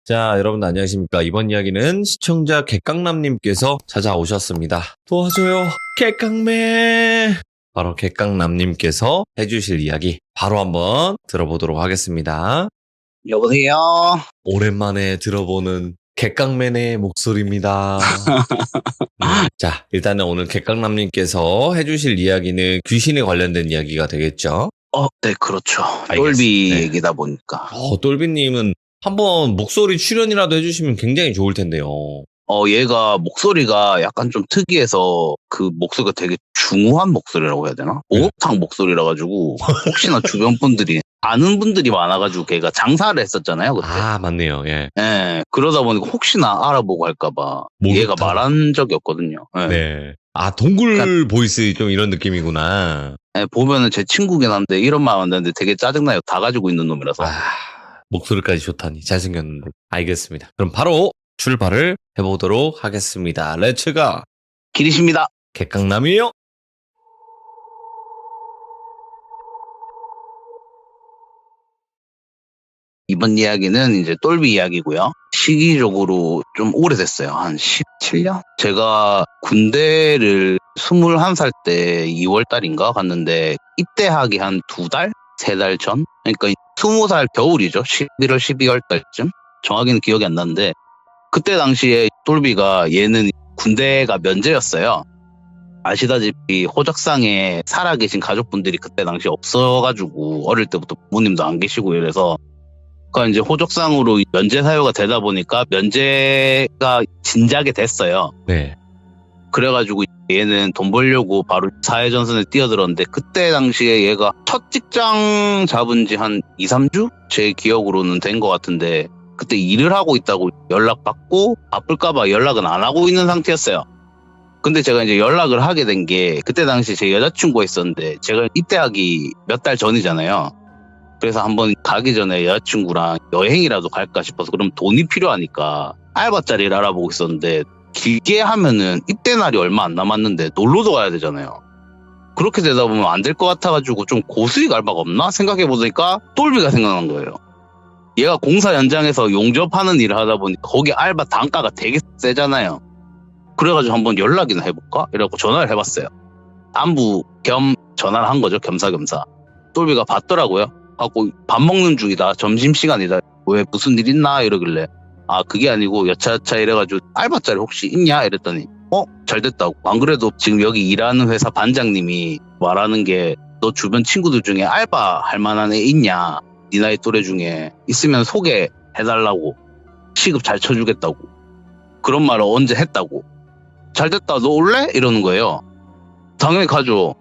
자, 여러분 안녕하십니까. 이번 이야기는 시청자 객강남님께서 찾아오셨습니다. 도와줘요, 객강매. 바로 객강남님께서 해주실 이야기 바로 한번 들어보도록 하겠습니다. 여보세요? 오랜만에 들어보는 객강맨의 목소리입니다. 자, 일단은 오늘 객강남님께서 해주실 이야기는 귀신에 관련된 이야기가 되겠죠? 네, 그렇죠. 알겠습니다. 똘비 네. 얘기다 보니까. 똘비님은 한번 목소리 출연이라도 해주시면 굉장히 좋을 텐데요. 얘가 목소리가 약간 좀 특이해서 그 목소리가 되게 중후한 목소리라고 해야 되나? 목욕탕 목소리라 가지고 혹시나 주변 분들이 아는 분들이 많아가지고 걔가 장사를 했었잖아요, 그때. 아, 맞네요. 예. 예, 그러다 보니까 혹시나 알아보고 할까봐 얘가 목욕탕. 말한 적이 없거든요. 예. 네. 아, 동굴 보이스 좀 이런 느낌이구나. 예, 보면은 제 친구긴 한데 이런 말 한다는데 되게 짜증나요. 다 가지고 있는 놈이라서. 목소리까지 좋다니 잘생겼는데. 알겠습니다. 그럼 바로 출발을 해보도록 하겠습니다. 렛츠가 기리십니다. 객강남이에요. 이번 이야기는 이제 똘비 이야기고요. 시기적으로 좀 오래됐어요. 한 17년? 제가 군대를 21살 때 2월달인가 갔는데 입대하기 한 2달? 3달 전? 그러니까 20살 겨울이죠. 11월, 12월달쯤? 정확히는 기억이 안 나는데 그때 당시에 똘비가 얘는 군대가 면제였어요. 아시다시피 호적상에 살아계신 가족분들이 그때 당시 없어가지고 어릴 때부터 부모님도 안 계시고 이래서 그러니까 이제 호적상으로 면제 사유가 되다 보니까 면제가 진작에 됐어요. 네. 그래가지고 얘는 돈 벌려고 바로 사회전선에 뛰어들었는데 그때 당시에 얘가 첫 직장 잡은 지 한 2, 3주? 제 기억으로는 된 것 같은데 그때 일을 하고 있다고 연락받고 바쁠까봐 연락은 안 하고 있는 상태였어요. 근데 제가 이제 연락을 하게 된 게 그때 당시 제 여자친구가 있었는데 제가 입대하기 몇 달 전이잖아요. 그래서 한번 가기 전에 여자친구랑 여행이라도 갈까 싶어서 그럼 돈이 필요하니까 알바 자리를 알아보고 있었는데 길게 하면은 입대 날이 얼마 안 남았는데 놀러도 가야 되잖아요. 그렇게 되다 보면 안 될 것 같아가지고 좀 고수익 알바가 없나 생각해보니까 똘비가 생각난 거예요. 얘가 공사 현장에서 용접하는 일을 하다 보니까 거기 알바 단가가 되게 세잖아요. 그래가지고 한번 연락이나 해볼까? 이러고 전화를 해봤어요. 안부 겸 전화를 한 거죠. 겸사겸사. 똘비가 받더라고요. 하고 밥 먹는 중이다. 점심시간이다. 왜 무슨 일 있나? 이러길래 아 그게 아니고 여차여차 이래가지고 알바자리 혹시 있냐? 이랬더니 잘됐다고. 안 그래도 지금 여기 일하는 회사 반장님이 말하는 게 너 주변 친구들 중에 알바 할 만한 애 있냐? 네 나이 또래 중에 있으면 소개해달라고. 시급 잘 쳐주겠다고. 그런 말을 언제 했다고. 잘됐다. 너 올래? 이러는 거예요. 당연히 가죠.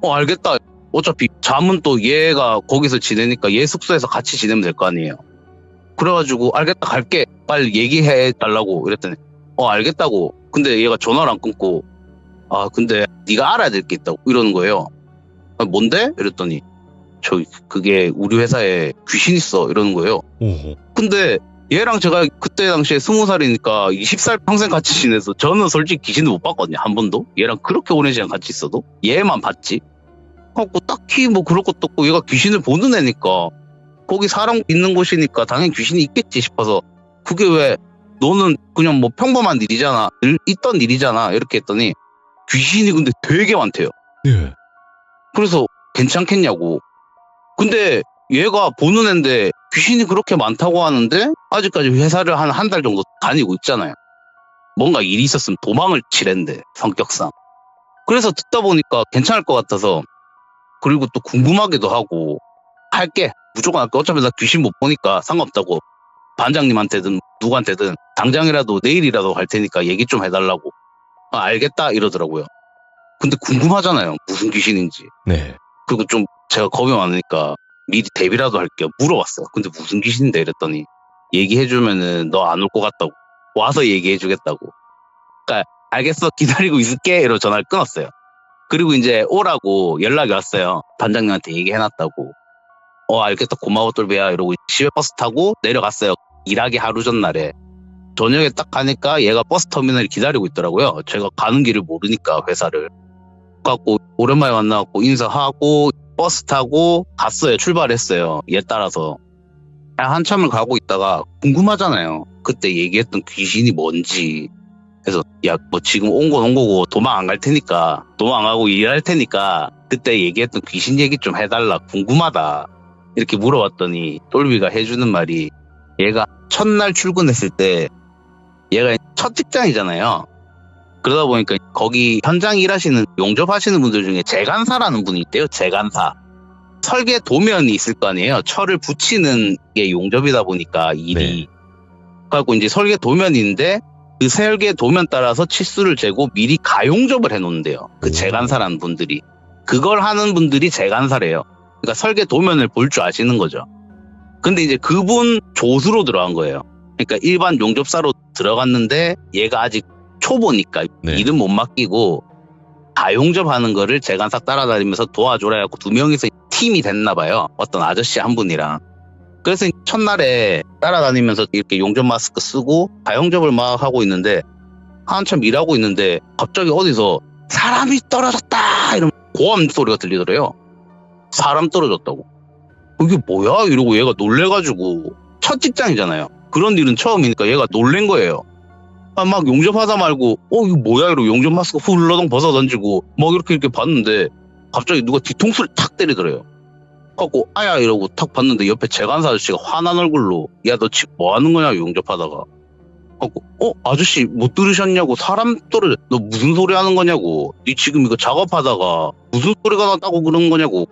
알겠다. 어차피 잠은 또 얘가 거기서 지내니까 얘 숙소에서 같이 지내면 될 거 아니에요. 그래가지고 알겠다 갈게 빨리 얘기해 달라고 이랬더니 알겠다고. 근데 얘가 전화를 안 끊고 근데 네가 알아야 될 게 있다고 이러는 거예요. 뭔데? 이랬더니 그게 우리 회사에 귀신 있어 이러는 거예요. 오호. 근데 얘랑 제가 그때 당시에 20살이니까 20살 평생 같이 지내서 저는 솔직히 귀신을 못 봤거든요. 한 번도. 얘랑 그렇게 오랜 시간 같이 있어도 얘만 봤지. 하고 딱히 뭐 그럴 것도 없고 얘가 귀신을 보는 애니까 거기 사람 있는 곳이니까 당연히 귀신이 있겠지 싶어서 그게 왜 너는 그냥 뭐 평범한 일이잖아. 있던 일이잖아. 이렇게 했더니 귀신이 근데 되게 많대요. 예. 그래서 괜찮겠냐고. 근데 얘가 보는 애인데 귀신이 그렇게 많다고 하는데 아직까지 회사를 한 달 정도 다니고 있잖아요. 뭔가 일이 있었으면 도망을 치랜데 성격상. 그래서 듣다 보니까 괜찮을 것 같아서 그리고 또 궁금하기도 하고 할게. 무조건 할게. 어차피 나 귀신 못 보니까 상관없다고. 반장님한테든 누구한테든 당장이라도 내일이라도 갈 테니까 얘기 좀 해달라고. 알겠다 이러더라고요. 근데 궁금하잖아요. 무슨 귀신인지. 네. 그리고 좀 제가 겁이 많으니까 미리 대비라도 할게요. 물어봤어요. 근데 무슨 귀신인데 이랬더니 얘기해주면은 너 안 올 것 같다고. 와서 얘기해주겠다고. 그러니까 알겠어 기다리고 있을게 이러고 전화를 끊었어요. 그리고 이제 오라고 연락이 왔어요. 반장님한테 얘기해놨다고. 알겠다 고마워 똘비야 이러고 시외버스 타고 내려갔어요. 일하기 하루 전날에. 저녁에 딱 가니까 얘가 버스터미널에 기다리고 있더라고요. 제가 가는 길을 모르니까 회사를. 갖고 오랜만에 만나갖고 인사하고 버스 타고 갔어요. 출발했어요. 얘 따라서. 한참을 가고 있다가 궁금하잖아요. 그때 얘기했던 귀신이 뭔지. 그래서 야, 뭐 지금 온 건 온 거고 도망 안 갈 테니까, 도망 안 가고 일할 테니까 그때 얘기했던 귀신 얘기 좀 해달라, 궁금하다, 이렇게 물어봤더니 똘비가 해주는 말이, 얘가 첫날 출근했을 때 얘가 첫 직장이잖아요. 그러다 보니까 거기 현장 일하시는 용접하시는 분들 중에 재간사라는 분이 있대요. 재간사. 설계 도면이 있을 거 아니에요. 철을 붙이는 게 용접이다 보니까 일이. 그래갖고 이제 설계 도면인데 그 설계 도면 따라서 치수를 재고 미리 가용접을 해놓는데요. 그 재간사라는 분들이. 그걸 하는 분들이 재간사래요. 그러니까 설계 도면을 볼 줄 아시는 거죠. 근데 이제 그분 조수로 들어간 거예요. 그러니까 일반 용접사로 들어갔는데 얘가 아직 초보니까 일은 못 맡기고 가용접하는 거를 재간사 따라다니면서 도와줘라 해갖고 2명이서 팀이 됐나 봐요. 어떤 아저씨 한 분이랑. 그래서 첫날에 따라다니면서 이렇게 용접 마스크 쓰고 가용접을 막 하고 있는데 한참 일하고 있는데 갑자기 어디서 사람이 떨어졌다 이런 고함 소리가 들리더래요. 사람 떨어졌다고. 이게 뭐야? 이러고 얘가 놀래가지고, 첫 직장이잖아요. 그런 일은 처음이니까 얘가 놀란 거예요. 막 용접하다 말고 이거 뭐야? 이러고 용접 마스크 훌러덩 벗어 던지고 막 이렇게 봤는데 갑자기 누가 뒤통수를 탁 때리더래요. 갖고 아야 이러고 탁 봤는데 옆에 재간사 아저씨가 화난 얼굴로, 야 너 지금 뭐 하는 거냐 용접하다가. 갖고 아저씨 못 들으셨냐고, 사람 떨어져, 너 무슨 소리 하는 거냐고, 니 지금 이거 작업하다가 무슨 소리가 났다고 그러는 거냐고,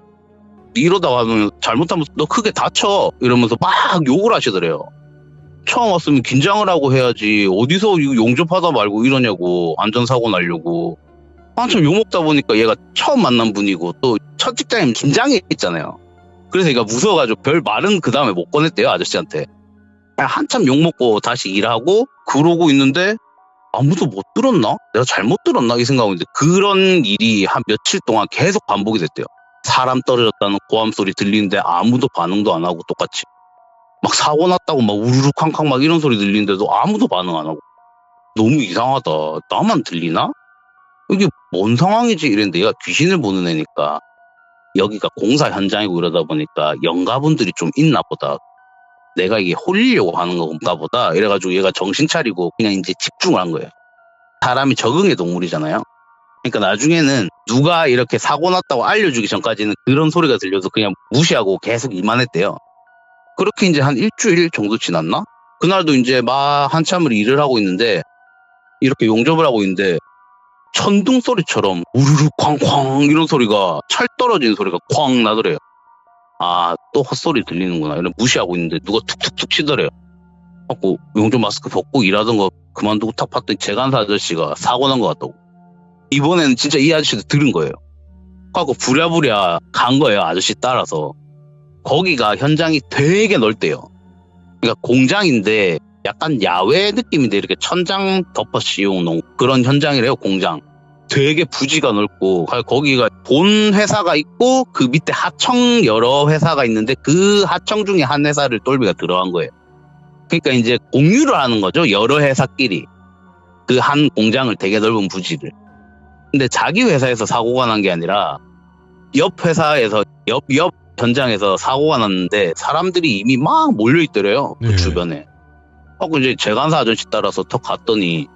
이러다가 하면 잘못하면 너 크게 다쳐 이러면서 막 욕을 하시더래요. 처음 왔으면 긴장을 하고 해야지 어디서 이거 용접하다 말고 이러냐고, 안전사고 나려고. 한참 욕먹다 보니까 얘가 처음 만난 분이고 또 첫 직장이면 긴장이 있잖아요. 그래서 얘가 무서워가지고 별 말은 그 다음에 못 꺼냈대요, 아저씨한테. 한참 욕먹고 다시 일하고 그러고 있는데 아무도 못 들었나? 내가 잘못 들었나? 이 생각하는데 그런 일이 한 며칠 동안 계속 반복이 됐대요. 사람 떨어졌다는 고함 소리 들리는데 아무도 반응도 안 하고, 똑같이 막 사고 났다고 막 우르르 쾅쾅 막 이런 소리 들리는데도 아무도 반응 안 하고, 너무 이상하다, 나만 들리나? 이게 뭔 상황이지? 이랬는데 얘가 귀신을 보는 애니까 여기가 공사 현장이고 이러다 보니까 영가분들이 좀 있나 보다, 내가 이게 홀리려고 하는 건가 보다 이래가지고 얘가 정신 차리고 그냥 이제 집중을 한 거예요. 사람이 적응의 동물이잖아요. 그러니까 나중에는 누가 이렇게 사고 났다고 알려주기 전까지는 그런 소리가 들려도 그냥 무시하고 계속 일만 했대요. 그렇게 이제 한 일주일 정도 지났나? 그날도 이제 막 한참을 일을 하고 있는데, 이렇게 용접을 하고 있는데 천둥 소리처럼 우르르 쾅쾅 이런 소리가, 철 떨어지는 소리가 쾅 나더래요. 또 헛소리 들리는구나 이런 무시하고 있는데 누가 툭툭툭 치더래요. 하고 용접 마스크 벗고 일하던 거 그만두고 탁 봤더니 재간사 아저씨가 사고 난 것 같다고. 이번에는 진짜 이 아저씨도 들은 거예요. 하고 부랴부랴 간 거예요, 아저씨 따라서. 거기가 현장이 되게 넓대요. 그러니까 공장인데 약간 야외 느낌인데 이렇게 천장 덮어 씌워놓은 그런 현장이래요, 공장. 되게 부지가 넓고, 거기가 본 회사가 있고 그 밑에 하청 여러 회사가 있는데 그 하청 중에 한 회사를 똘비가 들어간 거예요. 그러니까 이제 공유를 하는 거죠, 여러 회사끼리. 그 한 공장을, 되게 넓은 부지를. 근데 자기 회사에서 사고가 난 게 아니라 옆 회사에서 옆 현장에서 사고가 났는데 사람들이 이미 막 몰려있더래요, 그 주변에. 하고 이제 재간사 아저씨 따라서 턱 갔더니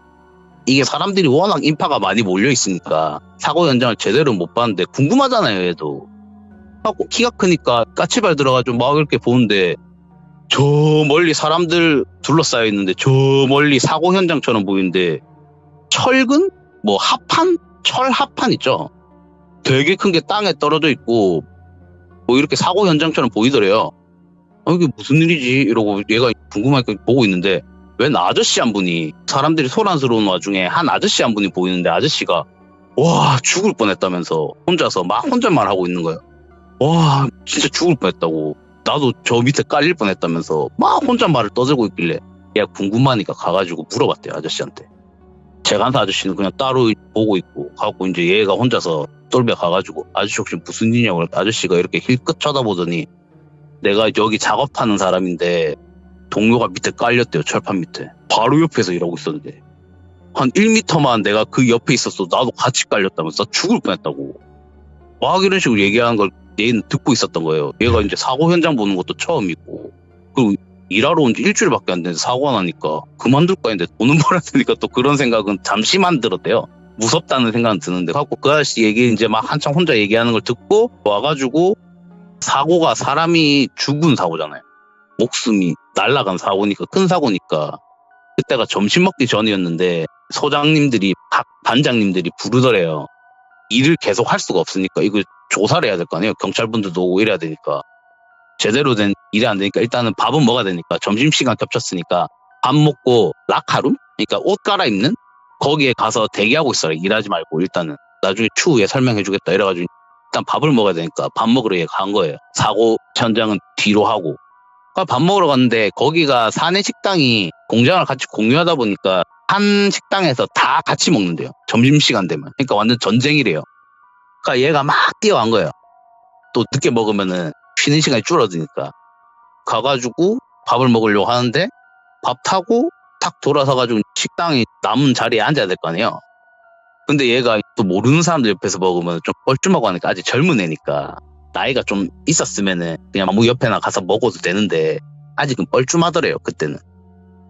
이게 사람들이 워낙 인파가 많이 몰려있으니까 사고 현장을 제대로 못 봤는데 궁금하잖아요, 얘도. 하고 키가 크니까 까치발 들어가지고 막 이렇게 보는데 저 멀리 사람들 둘러싸여 있는데 저 멀리 사고 현장처럼 보이는데 철근? 뭐 합판? 철 합판 있죠? 되게 큰 게 땅에 떨어져 있고 뭐 이렇게 사고 현장처럼 보이더래요. 이게 무슨 일이지? 이러고 얘가 궁금하니까 보고 있는데 웬 아저씨 한 분이, 사람들이 소란스러운 와중에 한 아저씨 한 분이 보이는데 아저씨가 와 죽을 뻔했다면서 혼자서 막 혼잣말 하고 있는 거예요. 와 진짜 죽을 뻔했다고, 나도 저 밑에 깔릴 뻔했다면서 막 혼잣말을 떠들고 있길래 얘가 궁금하니까 가가지고 물어봤대요, 아저씨한테. 재간사 아저씨는 그냥 따로 보고 있고 가고 이제 얘가 혼자서 똘비가 가가지고 아저씨 혹시 무슨 일이냐고. 아저씨가 이렇게 힐끗 쳐다보더니 내가 여기 작업하는 사람인데 동료가 밑에 깔렸대요, 철판 밑에. 바로 옆에서 일하고 있었는데 한 1m만 내가 그 옆에 있었어 나도 같이 깔렸다면서 죽을 뻔했다고 막 이런 식으로 얘기하는 걸 얘는 듣고 있었던 거예요. 얘가 이제 사고 현장 보는 것도 처음이고 그리고 일하러 온 지 일주일밖에 안 됐는데 사고가 나니까 그만둘까 했는데 돈은 벌어야 되니까 또 그런 생각은 잠시만 들었대요. 무섭다는 생각은 드는데 갖고 그 아저씨 얘기 이제 막 한참 혼자 얘기하는 걸 듣고 와가지고 사고가 사람이 죽은 사고잖아요. 목숨이 날아간 사고니까 큰 사고니까 그때가 점심 먹기 전이었는데 소장님들이 각 반장님들이 부르더래요. 일을 계속 할 수가 없으니까 이거 조사를 해야 될 거 아니에요. 경찰분들도 오고 이래야 되니까 제대로 된 일이 안 되니까 일단은 밥은 먹어야 되니까 점심시간 겹쳤으니까 밥 먹고 라카룸? 그러니까 옷 갈아입는? 거기에 가서 대기하고 있어요. 일하지 말고 일단은 나중에 추후에 설명해 주겠다 이래가지고 일단 밥을 먹어야 되니까 밥 먹으러 간 거예요. 사고 현장은 뒤로 하고 밥 먹으러 갔는데 거기가 사내 식당이 공장을 같이 공유하다 보니까 한 식당에서 다 같이 먹는데요. 점심시간 되면. 그러니까 완전 전쟁이래요. 그러니까 얘가 막 뛰어간 거예요. 또 늦게 먹으면은 쉬는 시간이 줄어드니까. 가가지고 밥을 먹으려고 하는데 밥 타고 탁 돌아서가지고 식당이 남은 자리에 앉아야 될 거 아니에요. 근데 얘가 또 모르는 사람들 옆에서 먹으면 좀 뻘쭘하고 하니까 아직 젊은 애니까 나이가 좀 있었으면은 그냥 아무 옆에나 가서 먹어도 되는데 아직은 뻘쭘하더래요 그때는.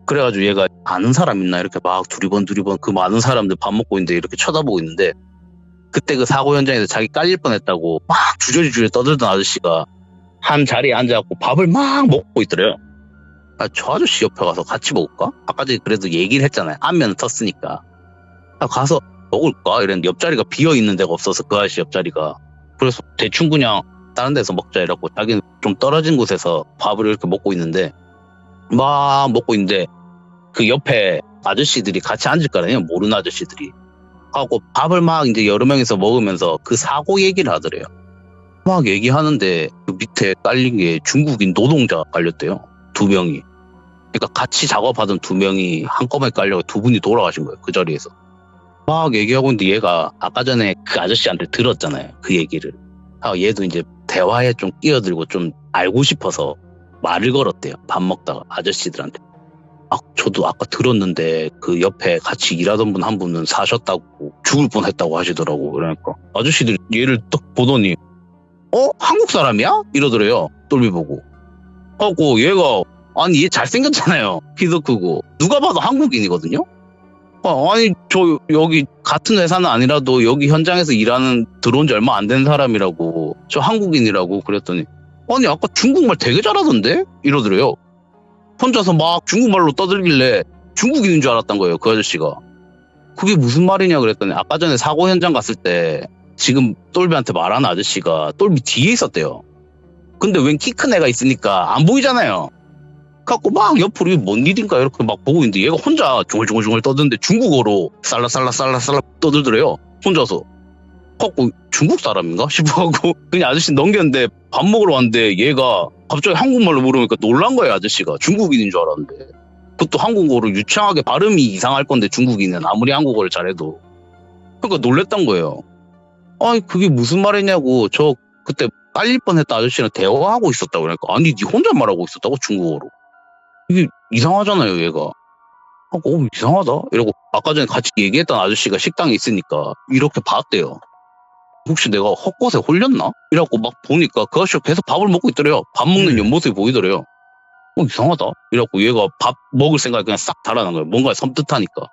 그래가지고 얘가 아는 사람 있나 이렇게 막 두리번 그 많은 사람들 밥 먹고 있는데 이렇게 쳐다보고 있는데 그때 그 사고 현장에서 자기 깔릴 뻔했다고 막 주저리 떠들던 아저씨가 한 자리에 앉아갖고 밥을 막 먹고 있더래요. 아, 저 아저씨 옆에 가서 같이 먹을까? 아까 전에 그래도 얘기를 했잖아요. 안면은 텄으니까. 아, 가서 먹을까? 이랬는데 옆자리가 비어있는 데가 없어서 그 아저씨 옆자리가. 그래서 대충 그냥 다른 데서 먹자 이러고 자기는 좀 떨어진 곳에서 밥을 이렇게 먹고 있는데 막 먹고 있는데 그 옆에 아저씨들이 같이 앉을 거라네요. 모르는 아저씨들이. 하고 밥을 막 이제 여러 명이서 먹으면서 그 사고 얘기를 하더래요. 막 얘기하는데 그 밑에 깔린 게 중국인 노동자가 깔렸대요. 2명이. 그러니까 같이 작업하던 2명이 한꺼번에 깔려서 2분이 돌아가신 거예요. 그 자리에서. 막 얘기하고 있는데 얘가 아까 전에 그 아저씨한테 들었잖아요. 그 얘기를. 얘도 이제 대화에 좀 끼어들고 좀 알고 싶어서 말을 걸었대요. 밥 먹다가 아저씨들한테. 저도 아까 들었는데 그 옆에 같이 일하던 분 한 분은 사셨다고 죽을 뻔했다고 하시더라고. 그러니까 아저씨들이 얘를 딱 보더니 한국 사람이야? 이러더래요. 똘비 보고. 하고 얘가 아니 얘 잘생겼잖아요. 키도 크고 누가 봐도 한국인이거든요. 아니 저 여기 같은 회사는 아니라도 여기 현장에서 일하는 들어온 지 얼마 안 된 사람이라고 저 한국인이라고 그랬더니 아니 아까 중국말 되게 잘하던데? 이러더래요. 혼자서 막 중국말로 떠들길래 중국인인 줄 알았던 거예요. 그 아저씨가. 그게 무슨 말이냐 그랬더니 아까 전에 사고 현장 갔을 때 지금 똘비한테 말하는 아저씨가 똘비 뒤에 있었대요. 근데 웬 키 큰 애가 있으니까 안 보이잖아요. 갖고 막 옆으로 이게 뭔 일인가 이렇게 막 보고 있는데 얘가 혼자 중얼중얼 떠드는데 중국어로 살라살라 떠들더래요. 혼자서. 갖고 중국 사람인가 싶어갖고 그냥 아저씨 넘겼는데 밥 먹으러 왔는데 얘가 갑자기 한국말로 물으니까 놀란 거예요. 아저씨가 중국인인 줄 알았는데. 그것도 한국어로 유창하게 발음이 이상할 건데 중국인은 아무리 한국어를 잘해도. 그러니까 놀랬던 거예요. 아니 그게 무슨 말이냐고. 저 그때 깔릴 뻔했다 아저씨랑 대화하고 있었다고 그러니까 아니 니 혼자 말하고 있었다고 중국어로. 이게 이상하잖아요 얘가. 하고 이상하다 이러고 아까 전에 같이 얘기했던 아저씨가 식당에 있으니까 이렇게 봤대요. 혹시 내가 헛것에 홀렸나? 이래갖고 막 보니까 그 아저씨가 계속 밥을 먹고 있더래요. 밥 먹는 옆모습이 보이더래요. 이상하다 이래갖고 얘가 밥 먹을 생각이 그냥 싹 달아난 거예요. 뭔가 섬뜩하니까.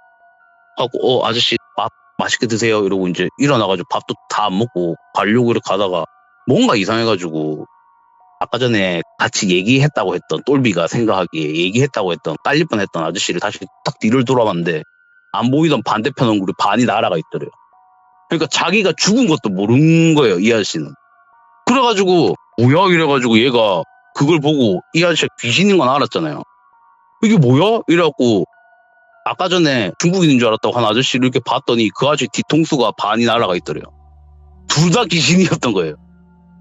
하고 아저씨 밥 맛있게 드세요 이러고 이제 일어나가지고 밥도 다 안 먹고 가려고 이렇게 가다가 뭔가 이상해가지고 아까 전에 같이 얘기했다고 했던 똘비가 생각하기에 얘기했다고 했던 깔릴 뻔했던 아저씨를 다시 딱 뒤를 돌아봤는데 안 보이던 반대편 얼굴이 반이 날아가 있더래요. 그러니까 자기가 죽은 것도 모르는 거예요. 이 아저씨는. 그래가지고 뭐야 이래가지고 얘가 그걸 보고 이 아저씨가 귀신인 건 알았잖아요. 이게 뭐야? 이래갖고 아까 전에 중국인인 줄 알았다고 한 아저씨를 이렇게 봤더니 그 아저씨 뒤통수가 반이 날아가 있더래요. 둘 다 귀신이었던 거예요.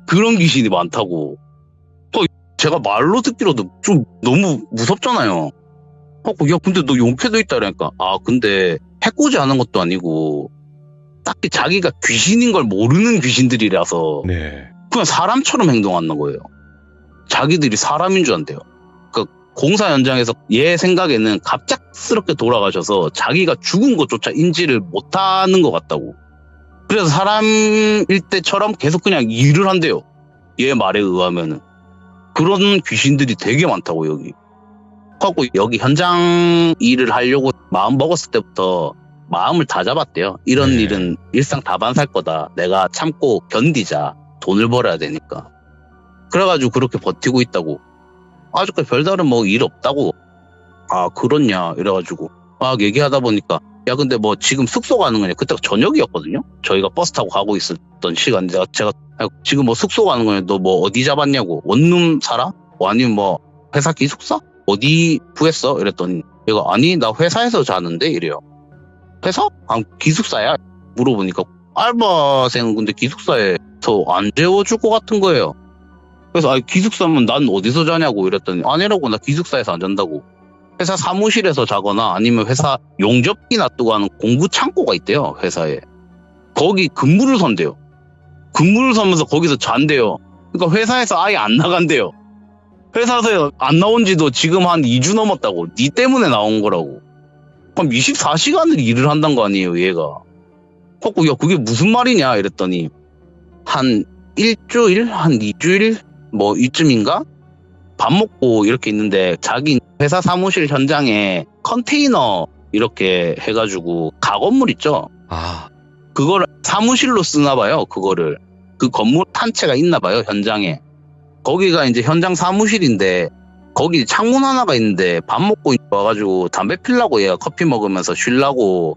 그런 귀신이 많다고. 제가 말로 듣기로도 좀 너무 무섭잖아요. 야 근데 너 용패도 있다 그러니까 근데 해코지 하는 것도 아니고 딱히 자기가 귀신인 걸 모르는 귀신들이라서 네. 그냥 사람처럼 행동하는 거예요. 자기들이 사람인 줄 안대요. 그러니까 공사 현장에서 얘 생각에는 갑작스럽게 돌아가셔서 자기가 죽은 것조차 인지를 못하는 것 같다고. 그래서 사람일 때처럼 계속 그냥 일을 한대요. 얘 말에 의하면은. 그런 귀신들이 되게 많다고 여기. 하고 여기 현장 일을 하려고 마음 먹었을 때부터 마음을 다 잡았대요. 이런 네. 일은 일상 다반사일 거다. 내가 참고 견디자. 돈을 벌어야 되니까. 그래가지고 그렇게 버티고 있다고. 아직까지 별다른 뭐 일 없다고. 아 그렇냐 이래가지고 막 얘기하다 보니까 야 근데 뭐 지금 숙소 가는 거냐. 그때가 저녁이었거든요. 저희가 버스 타고 가고 있었던 시간. 제가 야, 지금 뭐 숙소 가는 거냐. 너 뭐 어디 잡았냐고. 원룸 살아? 뭐 아니면 뭐 회사 기숙사? 어디 구했어? 이랬더니 얘가 아니 나 회사에서 자는데 이래요. 회사? 아 기숙사야? 물어보니까 알바생은 근데 기숙사에서 안 재워줄 것 같은 거예요. 그래서 아 기숙사면 난 어디서 자냐고 이랬더니 아니라고 나 기숙사에서 안 잔다고. 회사 사무실에서 자거나 아니면 회사 용접기 놔두고 하는 공구 창고가 있대요. 회사에. 거기 근무를 선대요. 근무를 서면서 거기서 잔대요. 그러니까 회사에서 아예 안 나간대요. 회사에서 안 나온 지도 지금 한 2주 넘었다고. 니 때문에 나온 거라고. 그럼 24시간을 일을 한단 거 아니에요, 얘가. 그래서 야, 그게 무슨 말이냐 이랬더니 한 일주일? 한 2주일? 뭐 이쯤인가? 밥 먹고 이렇게 있는데 자기 회사 사무실 현장에 컨테이너 이렇게 해가지고 가건물 있죠? 아, 그걸 사무실로 쓰나 봐요, 그거를. 그 건물 한 채가 있나 봐요, 현장에. 거기가 이제 현장 사무실인데 거기 창문 하나가 있는데 밥 먹고 와가지고 담배 피려고 얘가 커피 먹으면서 쉬려고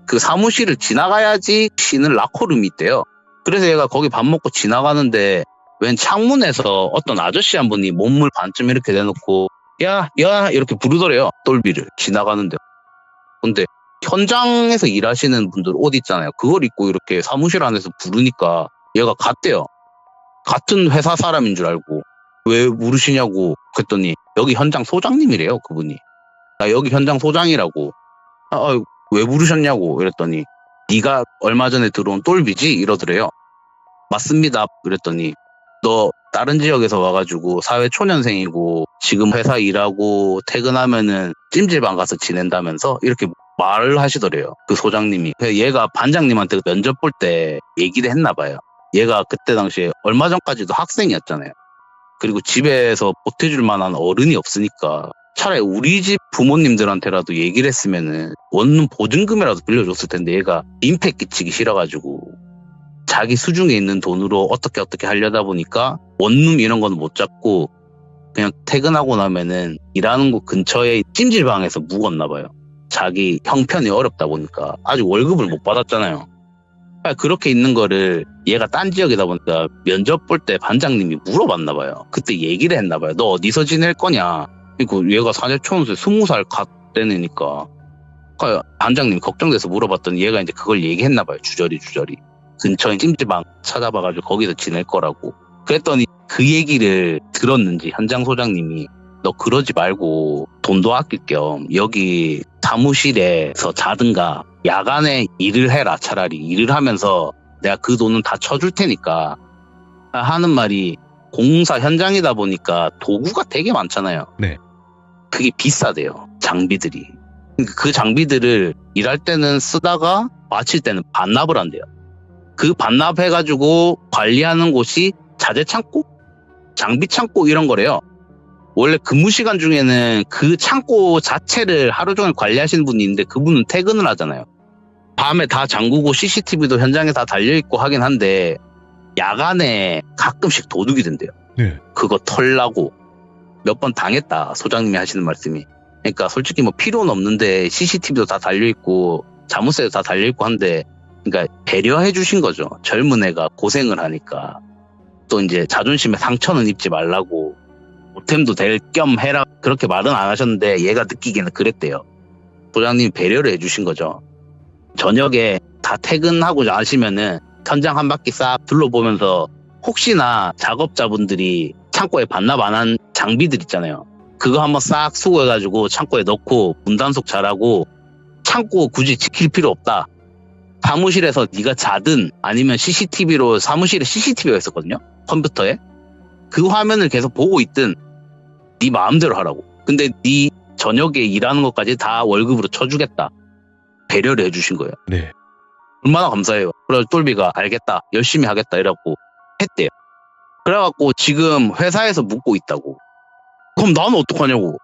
그 사무실을 지나가야지 쉬는 라커룸이 있대요. 그래서 얘가 거기 밥 먹고 지나가는데 웬 창문에서 어떤 아저씨 한 분이 몸을 반쯤 이렇게 대놓고 야 이렇게 부르더래요. 똘비를 지나가는데. 근데 현장에서 일하시는 분들 옷 있잖아요. 그걸 입고 이렇게 사무실 안에서 부르니까 얘가 갔대요. 같은 회사 사람인 줄 알고 왜 부르시냐고 그랬더니 여기 현장 소장님이래요. 그분이. 나 여기 현장 소장이라고. 왜 부르셨냐고 이랬더니 네가 얼마 전에 들어온 똘비지? 이러더래요. 맞습니다. 그랬더니 너 다른 지역에서 와가지고 사회초년생이고 지금 회사 일하고 퇴근하면은 찜질방 가서 지낸다면서 이렇게 말을 하시더래요. 그 소장님이. 그래서 얘가 반장님한테 면접 볼 때 얘기를 했나 봐요. 얘가 그때 당시에 얼마 전까지도 학생이었잖아요. 그리고 집에서 보태줄 만한 어른이 없으니까 차라리 우리 집 부모님들한테라도 얘기를 했으면은 원룸 보증금이라도 빌려줬을 텐데 얘가 민폐 끼치기 싫어가지고 자기 수중에 있는 돈으로 어떻게 하려다 보니까 원룸 이런 건 못 잡고 그냥 퇴근하고 나면은 일하는 곳 근처에 찜질방에서 묵었나 봐요. 자기 형편이 어렵다 보니까 아직 월급을 못 받았잖아요. 그렇게 있는 거를 얘가 딴 지역이다 보니까 면접 볼 때 반장님이 물어봤나 봐요. 그때 얘기를 했나 봐요. 너 어디서 지낼 거냐. 그리고 얘가 사회초년생 20살 갔대니까 반장님이 걱정돼서 물어봤더니 얘가 이제 그걸 얘기했나 봐요. 주저리. 근처에 찜질방 찾아봐가지고 거기서 지낼 거라고. 그랬더니 그 얘기를 들었는지 현장 소장님이 너 그러지 말고 돈도 아낄 겸 여기 사무실에서 자든가 야간에 일을 해라. 차라리 일을 하면서 내가 그 돈은 다 쳐줄 테니까 하는 말이 공사 현장이다 보니까 도구가 되게 많잖아요. 네. 그게 비싸대요. 장비들이. 그 장비들을 일할 때는 쓰다가 마칠 때는 반납을 한대요. 그 반납해가지고 관리하는 곳이 자재창고? 장비창고 이런 거래요. 원래 근무 시간 중에는 그 창고 자체를 하루 종일 관리하시는 분이 있는데 그분은 퇴근을 하잖아요. 밤에 다 잠그고 CCTV도 현장에 다 달려있고 하긴 한데 야간에 가끔씩 도둑이 된대요. 네. 그거 털라고 몇 번 당했다. 소장님이 하시는 말씀이. 그러니까 솔직히 뭐 필요는 없는데 CCTV도 다 달려있고 자물쇠도 다 달려있고 한데 그러니까 배려해 주신 거죠. 젊은 애가 고생을 하니까. 또 이제 자존심에 상처는 입지 말라고 보탬도 될 겸 해라. 그렇게 말은 안 하셨는데 얘가 느끼기에는 그랬대요. 소장님이 배려를 해주신 거죠. 저녁에 다 퇴근하고 나시면은 현장 한 바퀴 싹 둘러보면서 혹시나 작업자분들이 창고에 반납 안 한 장비들 있잖아요. 그거 한번 싹 수거해가지고 창고에 넣고 문단속 잘하고 창고 굳이 지킬 필요 없다. 사무실에서 네가 자든 아니면 CCTV로 사무실에 CCTV가 있었거든요. 컴퓨터에. 그 화면을 계속 보고 있든 네 마음대로 하라고. 근데 네 저녁에 일하는 것까지 다 월급으로 쳐주겠다. 배려를 해주신 거예요. 그래갖고 지금 회사에서 묵고 있다고. 그럼 나는 어떡하냐고.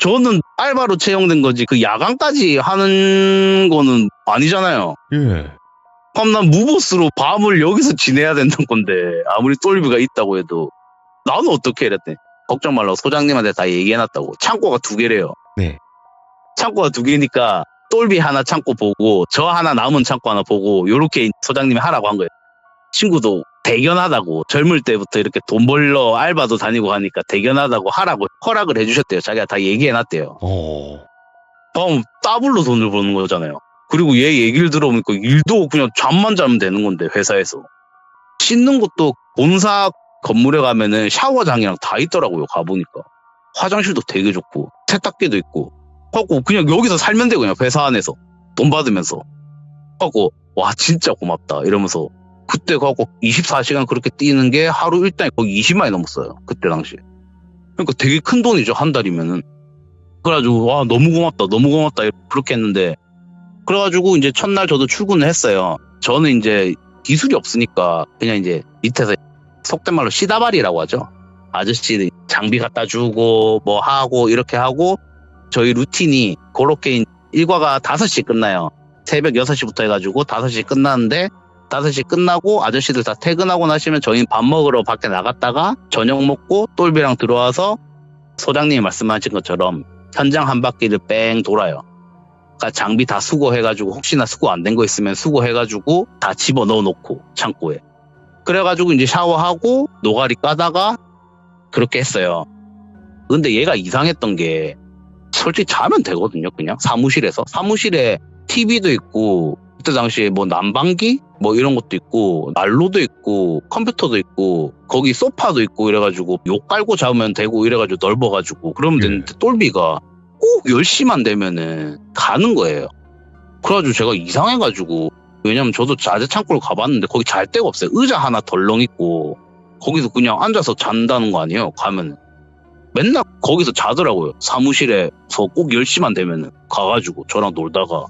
저는 알바로 채용된 거지 그 야간까지 하는 거는 아니잖아요. 예. 그럼 난 무보스로 밤을 여기서 지내야 된다는 건데 아무리 똘비가 있다고 해도 나는 어떻게 이랬대. 걱정 말라고 소장님한테 다 얘기해놨다고. 창고가 2개래요. 네. 창고가 2개니까 똘비 하나 창고 보고 저 하나 남은 창고 하나 보고 요렇게 소장님이 하라고 한 거예요. 친구도 대견하다고 젊을 때부터 이렇게 돈 벌러 알바도 다니고 하니까 대견하다고 하라고 허락을 해주셨대요. 자기가 다 얘기해놨대요. 그럼 더블로 돈을 버는 거잖아요. 그리고 얘 얘기를 들어보니까 일도 그냥 잠만 자면 되는 건데 회사에서. 씻는 것도 본사 건물에 가면은 샤워장이랑 다 있더라고요. 가보니까. 화장실도 되게 좋고 세탁기도 있고 하고 그냥 여기서 살면 돼 그냥 회사 안에서 돈 받으면서 하고 와 진짜 고맙다 이러면서 그때 가고 24시간 그렇게 뛰는 게 하루 일당이 거의 20만이 넘었어요. 그때 당시에. 그러니까 되게 큰 돈이죠. 한 달이면은. 그래가지고 와 너무 고맙다 그렇게 했는데 그래가지고 이제 첫날 저도 출근을 했어요. 저는 이제 기술이 없으니까 그냥 이제 밑에서 속된 말로 시다발이라고 하죠. 아저씨 장비 갖다 주고 뭐 하고 이렇게 하고 저희 루틴이 그렇게 일과가 5시에 끝나요. 새벽 6시부터 해가지고 5시에 끝나는데 5시 끝나고 아저씨들 다 퇴근하고 나시면 저희는 밥 먹으러 밖에 나갔다가 저녁 먹고 똘비랑 들어와서 소장님이 말씀하신 것처럼 현장 한 바퀴를 뺑 돌아요. 그러니까 장비 다 수거해가지고 혹시나 수거 안 된 거 있으면 수거해가지고 다 집어넣어 놓고 창고에. 그래가지고 이제 샤워하고 노가리 까다가 그렇게 했어요. 근데 얘가 이상했던 게 솔직히 자면 되거든요. 그냥 사무실에 TV도 있고 그때 당시에 뭐 난방기 뭐 이런 것도 있고 난로도 있고 컴퓨터도 있고 거기 소파도 있고 이래가지고 욕 깔고 자면 되고 이래가지고 넓어가지고 그러면 되는데 똘비가 꼭 10시만 되면은 가는 거예요. 그래가지고 제가 이상해가지고 왜냐면 저도 자재 창고를 가봤는데 거기 잘 데가 없어요. 의자 하나 덜렁 있고 거기서 그냥 앉아서 잔다는 거 아니에요. 가면은 맨날 거기서 자더라고요. 사무실에서 꼭 10시만 되면은 가가지고 저랑 놀다가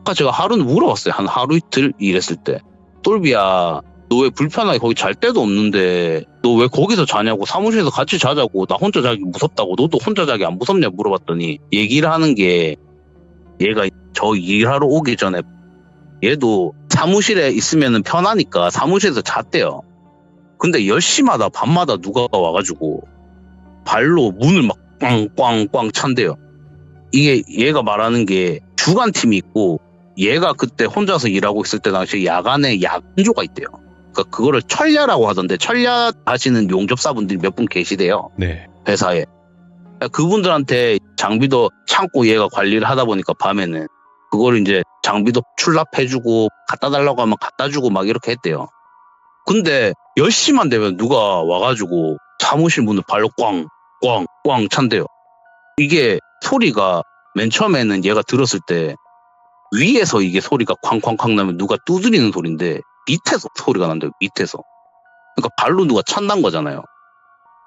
아까 제가 하루는 물어봤어요. 한 하루 이틀 일했을 때 똘비야 너 왜 불편하게 거기 잘 데도 없는데 너 왜 거기서 자냐고 사무실에서 같이 자자고 나 혼자 자기 무섭다고 너도 혼자 자기 안 무섭냐 물어봤더니 얘기를 하는 게 얘가 저 일하러 오기 전에 얘도 사무실에 있으면 편하니까 사무실에서 잤대요. 근데 10시마다 밤마다 누가 와가지고 발로 문을 막 꽝꽝꽝 찬대요. 이게 얘가 말하는 게 주간팀이 있고 얘가 그때 혼자서 일하고 있을 때 당시에 야간에 야간조가 있대요. 그러니까 그거를 철야라고 하던데 철야 하시는 용접사분들이 몇 분 계시대요. 네. 회사에. 그러니까 그분들한테 장비도 참고 얘가 관리를 하다 보니까 밤에는 그걸 이제 장비도 출납해주고 갖다 달라고 하면 갖다 주고 막 이렇게 했대요. 근데 10시만 되면 누가 와가지고 사무실 문을 발로 꽝꽝꽝 찬대요. 이게 소리가 맨 처음에는 얘가 들었을 때 위에서 이게 소리가 쾅쾅쾅 나면 누가 두드리는 소리인데 밑에서 소리가 난대요. 밑에서. 그러니까 발로 누가 찬단 거잖아요.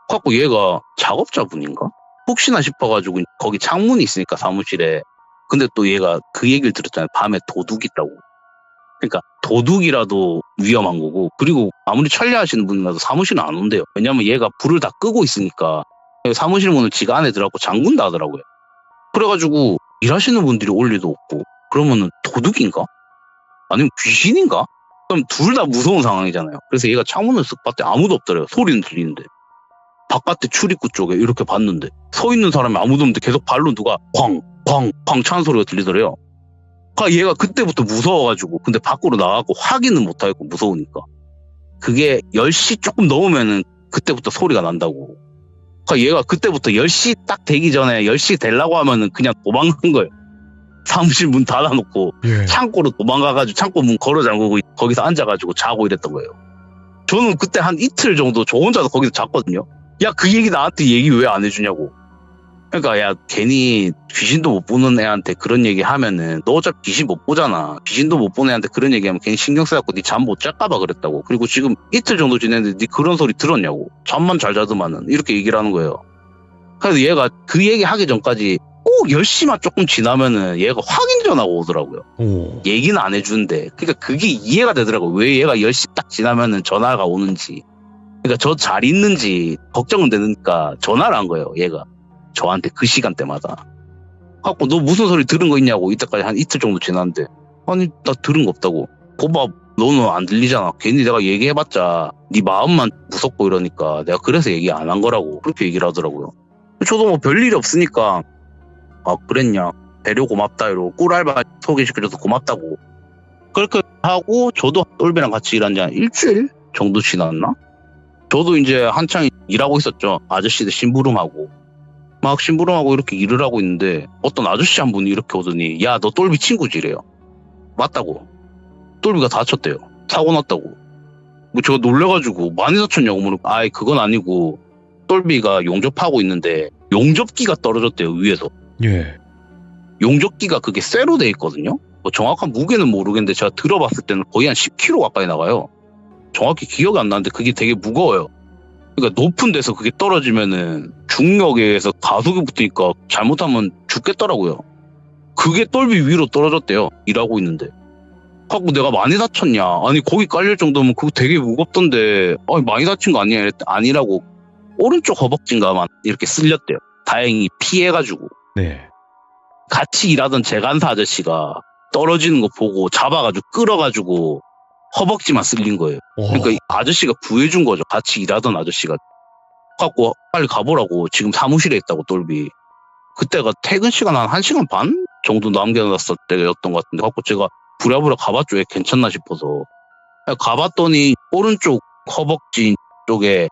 그래갖고 얘가 작업자분인가? 혹시나 싶어가지고 거기 창문이 있으니까 사무실에. 근데 또 얘가 그 얘기를 들었잖아요. 밤에 도둑 있다고. 그러니까 도둑이라도 위험한 거고 그리고 아무리 철야하시는 분이라도 사무실은 안 온대요. 왜냐면 얘가 불을 다 끄고 있으니까 사무실 문을 지가 안에 들어가고 잠근다 하더라고요. 그래가지고 일하시는 분들이 올 리도 없고 그러면은 도둑인가? 아니면 귀신인가? 그럼 둘 다 무서운 상황이잖아요. 그래서 얘가 창문을 쓱 봤더니 아무도 없더래요. 소리는 들리는데. 바깥에 출입구 쪽에 이렇게 봤는데 서 있는 사람이 아무도 없는데 계속 발로 누가 쾅쾅쾅 차는 소리가 들리더래요. 그러니까 얘가 그때부터 무서워가지고 근데 밖으로 나가고 확인은 못하겠고 무서우니까. 그게 10시 조금 넘으면은 그때부터 소리가 난다고. 그러니까 얘가 그때부터 10시 딱 되기 전에 10시 되려고 하면은 그냥 도망간 거예요. 사무실 문 닫아놓고 창고로 도망가가지고 창고 문 걸어 잠그고 거기서 앉아가지고 자고 이랬던 거예요. 저는 그때 한 이틀 정도 저 혼자서 거기서 잤거든요. 야, 그 얘기 나한테 얘기 왜 안 해주냐고. 그러니까 야, 괜히 귀신도 못 보는 애한테 그런 얘기 하면은 너 어차피 귀신 못 보잖아. 귀신도 못 보는 애한테 그런 얘기하면 괜히 신경 써갖고 니 잠 못 잘까봐 그랬다고. 그리고 지금 이틀 정도 지냈는데 니 그런 소리 들었냐고. 잠만 잘 자더만은 이렇게 얘기를 하는 거예요. 그래서 얘가 그 얘기 하기 전까지 꼭 10시만 조금 지나면은 얘가 확인 전화가 오더라고요. 오. 얘기는 안 해주는데. 그러니까 그게 이해가 되더라고요. 왜 얘가 10시 딱 지나면은 전화가 오는지. 그러니까 그러니까 저 잘 있는지 걱정은 되니까 전화를 한 거예요. 얘가 저한테 그 시간대마다. 갖고 너 무슨 소리 들은 거 있냐고. 이때까지 한 이틀 정도 지났는데 아니 나 들은 거 없다고. 거봐 너는 안 들리잖아. 괜히 내가 얘기해봤자 네 마음만 무섭고 이러니까 내가 그래서 얘기 안 한 거라고. 그렇게 얘기를 하더라고요. 저도 뭐 별일이 없으니까 아 그랬냐 배려 고맙다 이러고 꿀알바 소개시켜줘서 고맙다고 그렇게 하고 저도 똘비랑 같이 일한 지 한 일주일 정도 지났나? 저도 이제 한창 일하고 있었죠. 아저씨들 심부름하고 막 심부름하고 이렇게 일을 하고 있는데 어떤 아저씨 한 분이 이렇게 오더니 야 너 똘비 친구지 이래요. 맞다고. 똘비가 다쳤대요. 사고 났다고. 뭐 제가 놀래가지고 많이 다쳤냐고 물으니까 아이 그건 아니고 똘비가 용접하고 있는데 용접기가 떨어졌대요 위에서. 예. 용접기가 그게 쇠로 돼 있거든요. 뭐 정확한 무게는 모르겠는데 제가 들어봤을 때는 거의 한 10kg 가까이 나가요. 정확히 기억이 안 나는데 그게 되게 무거워요. 그러니까 높은 데서 그게 떨어지면은 중력에 의해서 가속이 붙으니까 잘못하면 죽겠더라고요. 그게 똘비 위로 떨어졌대요. 일하고 있는데. 하고 내가 많이 다쳤냐? 아니 거기 깔릴 정도면 그거 되게 무겁던데 아니 많이 다친 거 아니야? 이랬더니 아니라고. 오른쪽 허벅지인가만 이렇게 쓸렸대요. 다행히 피해가지고. 네. 같이 일하던 재간사 아저씨가 떨어지는 거 보고 잡아가지고 끌어가지고 허벅지만 쓸린 거예요. 그러니까 이 아저씨가 구해준 거죠. 같이 일하던 아저씨가. 갖고 빨리 가보라고. 지금 사무실에 있다고 똘비. 그때가 퇴근 시간 한 1시간 반 정도 남겨놨을 때였던 것 같은데 갖고 제가 부랴부랴 가봤죠. 왜 괜찮나 싶어서. 가봤더니 오른쪽 허벅지 쪽에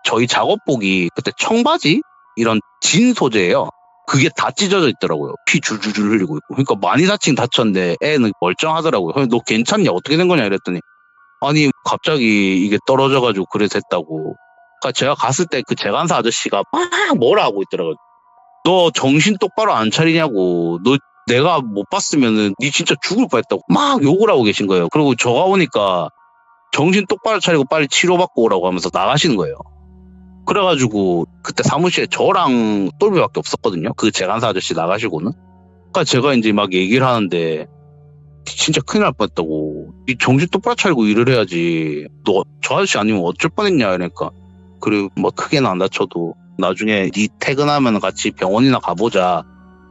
저희 작업복이 그때 청바지? 이런 진 소재예요. 그게 다 찢어져 있더라고요. 피 줄줄줄 흘리고 있고. 그러니까 많이 다치긴 다쳤는데 애는 멀쩡하더라고요. 너 괜찮냐? 어떻게 된 거냐? 이랬더니 아니 갑자기 이게 떨어져가지고 그래서 했다고. 그러니까 제가 갔을 때 그 재간사 아저씨가 막 뭐라 하고 있더라고요. 너 정신 똑바로 안 차리냐고. 너 내가 못 봤으면은 니 진짜 죽을 뻔했다고 막 욕을 하고 계신 거예요. 그리고 저가 오니까 정신 똑바로 차리고 빨리 치료받고 오라고 하면서 나가시는 거예요. 그래가지고 그때 사무실에 저랑 똘비밖에 없었거든요. 그 재간사 아저씨 나가시고는. 그러니까 제가 이제 막 얘기를 하는데 진짜 큰일 날 뻔했다고. 이 정신 똑바로 차리고 일을 해야지. 너 저 아저씨 아니면 어쩔 뻔했냐 그러니까. 그리고 뭐 크게는 안 다쳐도 나중에 네 퇴근하면 같이 병원이나 가보자.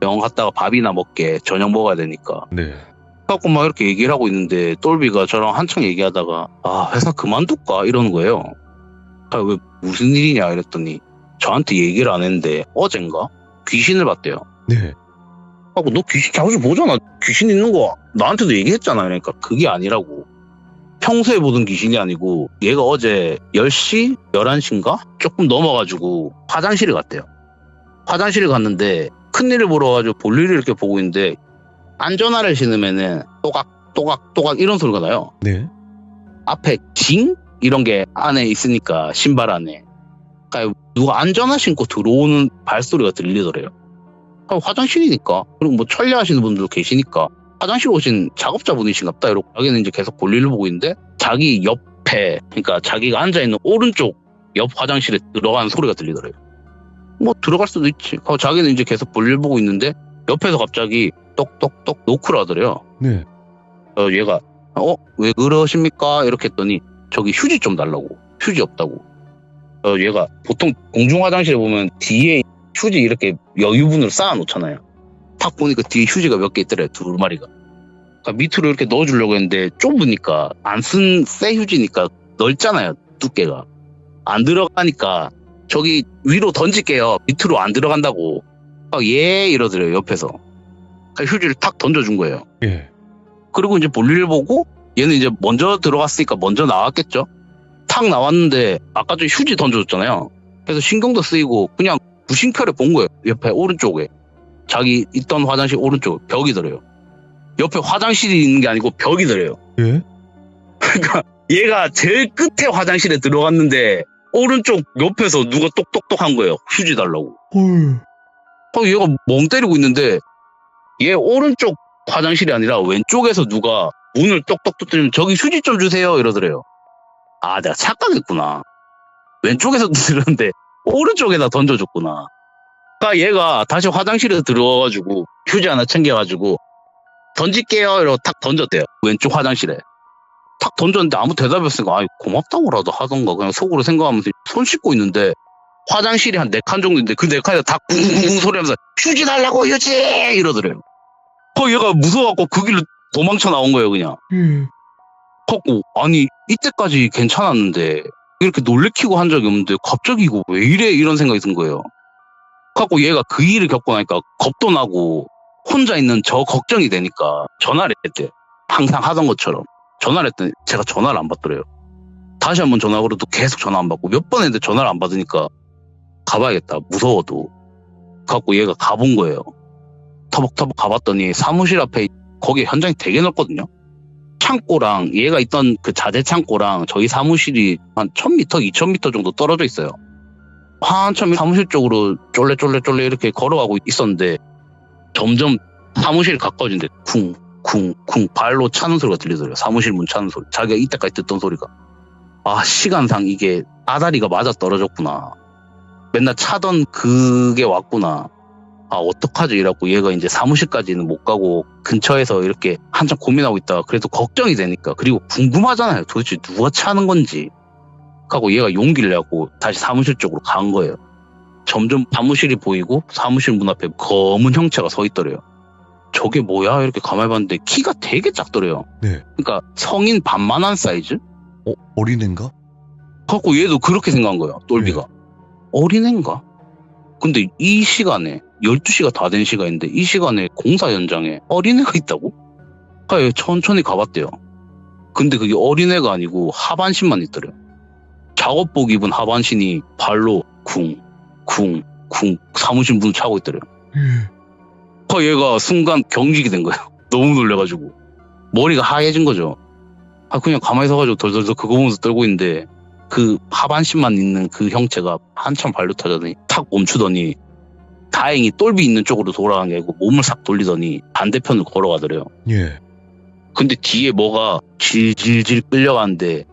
병원 갔다가 밥이나 먹게. 저녁 먹어야 되니까. 네. 그래갖고 막 이렇게 얘기를 하고 있는데 똘비가 저랑 한창 얘기하다가 아 회사 그만둘까 이러는 거예요. 아, 왜 무슨 일이냐 이랬더니 저한테 얘기를 안 했는데 어젠가 귀신을 봤대요. 네. 하고 너 귀신 자주 보잖아. 귀신 있는 거 나한테도 얘기했잖아. 그러니까 그게 아니라고. 평소에 보던 귀신이 아니고 얘가 어제 10시? 11시인가? 조금 넘어가지고 화장실에 갔대요. 화장실에 갔는데 큰일을 보러 가지고 볼일을 이렇게 보고 있는데 안전화를 신으면은 또각 또각 또각 이런 소리가 나요. 네. 앞에 징? 이런 게 안에 있으니까 신발 안에. 그러니까 누가 안전화 신고 들어오는 발소리가 들리더래요. 화장실이니까. 그리고 뭐 천리하시는 분들도 계시니까 화장실 오신 작업자분이신갑다 이러고 자기는 이제 계속 볼일을 보고 있는데 자기 옆에 그러니까 자기가 앉아있는 오른쪽 옆 화장실에 들어가는 소리가 들리더래요. 뭐 들어갈 수도 있지. 하고 자기는 이제 계속 볼일 보고 있는데 옆에서 갑자기 똑똑똑 노크를 하더래요. 네. 얘가 왜 그러십니까? 이렇게 했더니 저기 휴지 좀 달라고. 휴지 없다고. 얘가 보통 공중 화장실에 보면 뒤에 휴지 이렇게 여유분으로 쌓아놓잖아요. 탁 보니까 뒤에 휴지가 몇 개 있더래요. 2마리가. 그러니까 밑으로 이렇게 넣어주려고 했는데 좁으니까 안 쓴 새 휴지니까 넓잖아요. 두께가. 안 들어가니까 저기 위로 던질게요. 밑으로 안 들어간다고. 예 이러더래요. 옆에서. 그러니까 휴지를 탁 던져준 거예요. 예. 그리고 이제 볼일을 보고 얘는 이제 먼저 들어갔으니까 먼저 나왔겠죠. 탁 나왔는데 아까 전 휴지 던져줬잖아요. 그래서 신경도 쓰이고 그냥 무심결에 본 거예요. 옆에 오른쪽에. 자기 있던 화장실 오른쪽 벽이더래요. 옆에 화장실이 있는 게 아니고 벽이더래요. 예? 그러니까 얘가 제일 끝에 화장실에 들어갔는데 오른쪽 옆에서 누가 똑똑똑 한 거예요. 휴지 달라고. 헐. 얘가 멍 때리고 있는데 얘 오른쪽 화장실이 아니라 왼쪽에서 누가 문을 똑똑똑 뜨면 저기 휴지 좀 주세요 이러더래요. 아 내가 착각했구나. 왼쪽에서 들었는데 오른쪽에다 던져줬구나. 그러니까 얘가 다시 화장실에 들어와가지고 휴지 하나 챙겨가지고 던질게요 이러고 탁 던졌대요. 왼쪽 화장실에. 탁 던졌는데 아무 대답이 없으니까 아이 고맙다고라도 하던가 그냥 속으로 생각하면서 손 씻고 있는데 화장실이 한 4칸 정도인데 그 4칸에서 다 쿵쿵쿵 소리하면서 휴지 달라고 휴지 이러더래요. 얘가 무서워갖고 그 길로 도망쳐 나온 거예요 그냥. 갖고 아니 이때까지 괜찮았는데 이렇게 놀래키고 한 적이 없는데 갑자기 이거 왜 이래 이런 생각이 든 거예요. 갖고 얘가 그 일을 겪고 나니까 겁도 나고 혼자 있는 저 걱정이 되니까 전화를 했대. 항상 하던 것처럼 전화를 했더니 제가 전화를 안 받더래요. 다시 한번 전화 걸어도 계속 전화 안 받고 몇 번 했는데 전화를 안 받으니까 가봐야겠다 무서워도. 갖고 얘가 가본 거예요. 터벅터벅 가봤더니 사무실 앞에 거기 현장이 되게 넓거든요. 창고랑 얘가 있던 그 자재 창고랑 저희 사무실이 한 1000m, 2000m 정도 떨어져 있어요. 한참 사무실 쪽으로 쫄래 이렇게 걸어가고 있었는데 점점 사무실이 가까워지는데 쿵쿵쿵 발로 차는 소리가 들리더래요. 사무실 문 차는 소리. 자기가 이때까지 듣던 소리가. 아 시간상 이게 아다리가 맞아 떨어졌구나. 맨날 차던 그게 왔구나. 아 어떡하지 이라고 얘가 이제 사무실까지는 못 가고 근처에서 이렇게 한참 고민하고 있다가 그래도 걱정이 되니까 그리고 궁금하잖아요. 도대체 누가 차는 건지. 하고 얘가 용기를 내고 다시 사무실 쪽으로 간 거예요. 점점 사무실이 보이고 사무실 문 앞에 검은 형체가 서 있더래요. 저게 뭐야? 이렇게 가만히 봤는데 키가 되게 작더래요. 네. 그러니까 성인 반만한 사이즈? 어린애인가? 갖고 얘도 그렇게 생각한 거예요. 똘비가. 네. 어린애인가? 근데 이 시간에 12시가 다 된 시간인데 이 시간에 공사 현장에 어린애가 있다고? 천천히 가봤대요. 근데 그게 어린애가 아니고 하반신만 있더래요. 작업복 입은 하반신이 발로 쿵쿵쿵 사무실 문을 차고 있더래요. 얘가 순간 경직이 된 거예요. 너무 놀래가지고 머리가 하얘진 거죠. 그냥 가만히 서가지고 덜덜덜 그거 보면서 떨고 있는데 그 하반신만 있는 그 형체가 한참 발로 타더니 탁 멈추더니 다행히 똘비 있는 쪽으로 돌아간 게 아니고 몸을 싹 돌리더니 반대편으로 걸어가더래요. 예. 근데 뒤에 뭐가 질질질 끌려가는데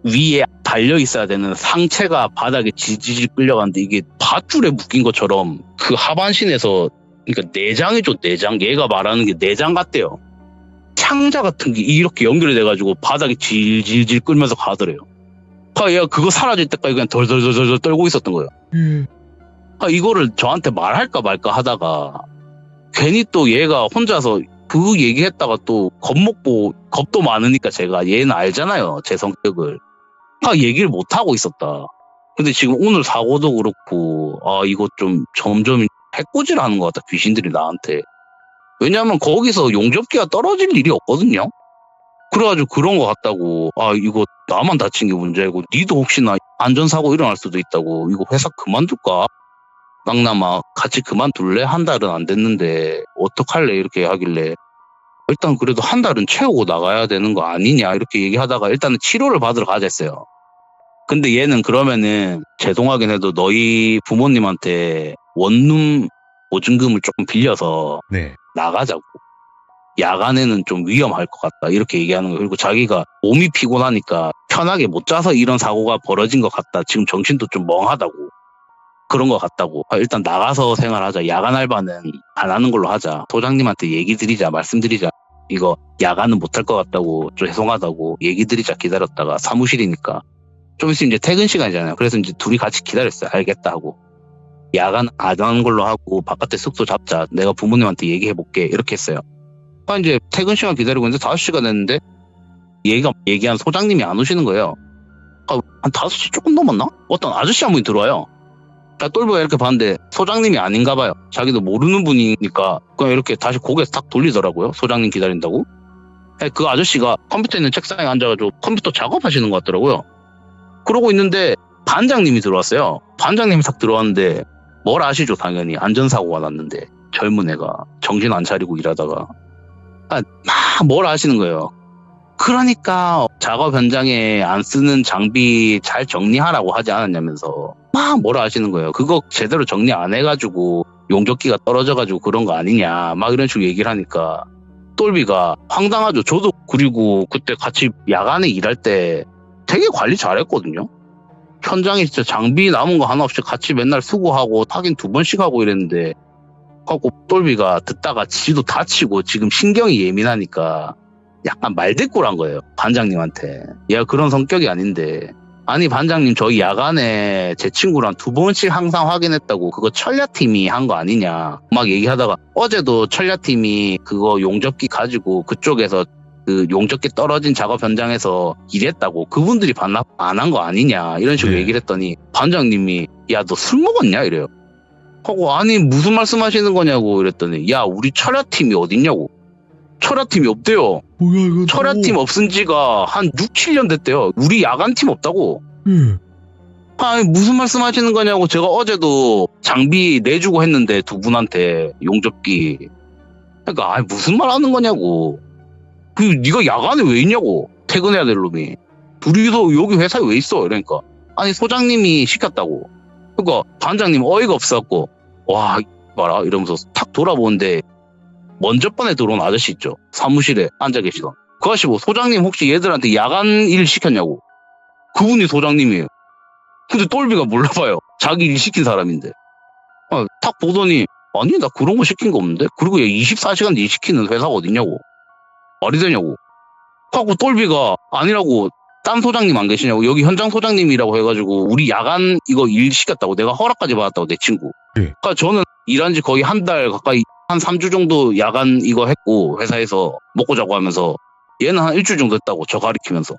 위에 달려 있어야 되는 상체가 바닥에 질질 끌려가는데 이게 밧줄에 묶인 것처럼 그 하반신에서 그러니까 내장이죠 내장. 얘가 말하는 게 내장 같대요. 창자 같은 게 이렇게 연결이 돼가지고 바닥에 질질질 끌면서 가더래요. 얘가 그거 사라질 때까지 그냥 덜덜덜덜 떨고 있었던 거예요. 이거를 저한테 말할까 말까 하다가 괜히 또 얘가 혼자서 그 얘기했다가 또 겁먹고 겁도 많으니까 제가 얘는 알잖아요 제 성격을. 얘기를 못하고 있었다. 근데 지금 오늘 사고도 그렇고 이거 좀 점점 해코지를 하는 것 같다 귀신들이 나한테. 왜냐하면 거기서 용접기가 떨어질 일이 없거든요. 그래가지고 그런 것 같다고. 이거 나만 다친 게 문제고 니도 혹시나 안전사고 일어날 수도 있다고. 이거 회사 그만둘까? 낭남아 같이 그만둘래? 한 달은 안 됐는데 어떡할래? 이렇게 하길래 일단 그래도 한 달은 채우고 나가야 되는 거 아니냐 이렇게 얘기하다가 일단은 치료를 받으러 가자 했어요. 근데 얘는 그러면은 죄송하긴 해도 너희 부모님한테 원룸 보증금을 조금 빌려서 네. 나가자고. 야간에는 좀 위험할 것 같다 이렇게 얘기하는 거예요. 그리고 자기가 몸이 피곤하니까 편하게 못 자서 이런 사고가 벌어진 것 같다. 지금 정신도 좀 멍하다고. 그런 것 같다고. 일단 나가서 생활하자. 야간 알바는 안 하는 걸로 하자. 소장님한테 얘기 드리자. 말씀드리자. 이거 야간은 못할 것 같다고. 좀 죄송하다고. 얘기 드리자 기다렸다가 사무실이니까. 좀 있으면 이제 퇴근 시간이잖아요. 그래서 이제 둘이 같이 기다렸어요. 알겠다 하고. 야간 안 하는 걸로 하고 바깥에 숙소 잡자. 내가 부모님한테 얘기해볼게. 이렇게 했어요. 이제 퇴근 시간 기다리고 있는데 5시가 됐는데 얘가 얘기한 소장님이 안 오시는 거예요. 한 5시 조금 넘었나? 어떤 아저씨 한 분이 들어와요. 똘보가 이렇게 봤는데 소장님이 아닌가 봐요. 자기도 모르는 분이니까 그냥 이렇게 다시 고개 탁 돌리더라고요. 소장님 기다린다고. 그 아저씨가 컴퓨터 있는 책상에 앉아가지고 컴퓨터 작업하시는 것 같더라고요. 그러고 있는데 반장님이 들어왔어요. 반장님이 탁 들어왔는데 뭘 아시죠? 당연히 안전사고가 났는데 젊은 애가 정신 안 차리고 일하다가 막 뭘 아시는 거예요. 그러니까 작업 현장에 안 쓰는 장비 잘 정리하라고 하지 않았냐면서 막 뭐라 하시는 거예요. 그거 제대로 정리 안 해가지고 용접기가 떨어져가지고 그런 거 아니냐 막 이런 식으로 얘기를 하니까 똘비가 황당하죠. 저도 그리고 그때 같이 야간에 일할 때 되게 관리 잘했거든요. 현장에 진짜 장비 남은 거 하나 없이 같이 맨날 수고하고 타긴 2번씩 하고 이랬는데 하고 똘비가 듣다가 지도 다치고 지금 신경이 예민하니까 약간 말대꾸란 거예요. 반장님한테. 얘가 그런 성격이 아닌데. 아니 반장님 저희 야간에 제 친구랑 2번씩 항상 확인했다고 그거 철야팀이 한 거 아니냐 막 얘기하다가 어제도 철야팀이 그거 용접기 가지고 그쪽에서 그 용접기 떨어진 작업 현장에서 일했다고 그분들이 반납 안 한 거 아니냐 이런 식으로 네. 얘기를 했더니 반장님이 야 너 술 먹었냐 이래요. 하고 아니 무슨 말씀하시는 거냐고 이랬더니 야 우리 철야팀이 어딨냐고. 철야팀이 없대요. 뭐야 이거? 철야팀 없은 지가 한 6, 7년 됐대요. 우리 야간팀 없다고. 아니 무슨 말씀하시는 거냐고. 제가 어제도 장비 내주고 했는데 두 분한테 용접기. 그러니까 아니 무슨 말 하는 거냐고. 그 네가 야간에 왜 있냐고. 퇴근해야 될 놈이. 둘이서 여기 회사에 왜 있어. 이러니까 아니 소장님이 시켰다고. 그러니까 반장님 어이가 없어갖고 와 봐라 이러면서 탁 돌아보는데 먼저 번에 들어온 아저씨 있죠. 사무실에 앉아 계시던. 그 아저씨 뭐 소장님 혹시 얘들한테 야간 일 시켰냐고. 그분이 소장님이에요. 근데 똘비가 몰라봐요. 자기 일 시킨 사람인데. 탁 보더니 아니 나 그런 거 시킨 거 없는데. 그리고 얘 24시간 일 시키는 회사가 어딨냐고. 말이 되냐고. 하고 똘비가 아니라고. 딴 소장님 안 계시냐고. 여기 현장 소장님이라고 해가지고 우리 야간 이거 일 시켰다고. 내가 허락까지 받았다고 내 친구. 그러니까 저는 일한 지 거의 한 달 가까이 한 3주 정도 야간 이거 했고 회사에서 먹고 자고 하면서 얘는 한 일주일 정도 했다고 저 가리키면서.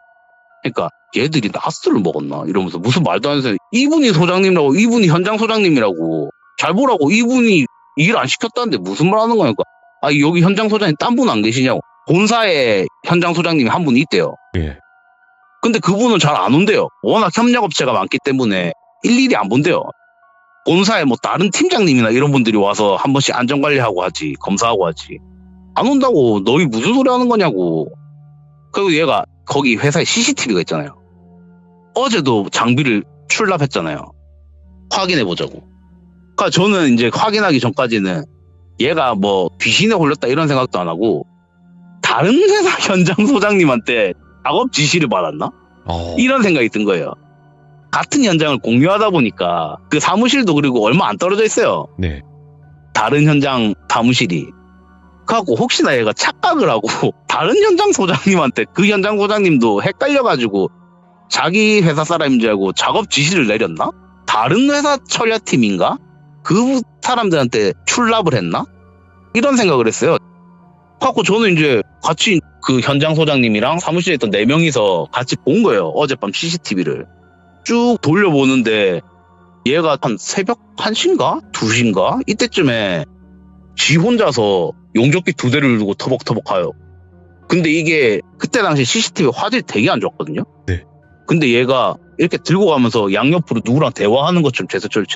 그러니까 얘들이 나스를 먹었나 이러면서 무슨 말도 안 해서 이분이 소장님이라고 이분이 현장 소장님이라고 잘 보라고 이분이 일 안 시켰다는데 무슨 말 하는 거니까. 아 여기 현장 소장님 딴 분 안 계시냐고. 본사에 현장 소장님이 한 분이 있대요. 예. 근데 그분은 잘 안 온대요. 워낙 협력업체가 많기 때문에 일일이 안 본대요. 본사에 뭐 다른 팀장님이나 이런 분들이 와서 한 번씩 안전관리하고 하지 검사하고 하지 안 온다고. 너희 무슨 소리 하는 거냐고. 그리고 얘가 거기 회사에 CCTV가 있잖아요. 어제도 장비를 출납했잖아요. 확인해보자고. 그러니까 저는 이제 확인하기 전까지는 얘가 뭐 귀신에 홀렸다 이런 생각도 안 하고 다른 회사 현장 소장님한테 작업 지시를 받았나? 이런 생각이 든 거예요. 같은 현장을 공유하다 보니까 그 사무실도 그리고 얼마 안 떨어져 있어요. 네. 다른 현장 사무실이. 그래갖고 혹시나 얘가 착각을 하고 다른 현장 소장님한테 그 현장 소장님도 헷갈려가지고 자기 회사 사람인 줄 알고 작업 지시를 내렸나? 다른 회사 철야팀인가? 그 사람들한테 출납을 했나? 이런 생각을 했어요. 그래갖고 저는 이제 같이 그 현장 소장님이랑 사무실에 있던 4명이서 같이 본 거예요. 어젯밤 CCTV를. 쭉 돌려보는데 얘가 한 새벽 1시인가? 2시인가? 이때쯤에 지 혼자서 용접기 2대를 두고 터벅터벅 가요. 근데 이게 그때 당시 CCTV 화질이 되게 안 좋았거든요. 네. 근데 얘가 이렇게 들고 가면서 양옆으로 누구랑 대화하는 것처럼 제스처를.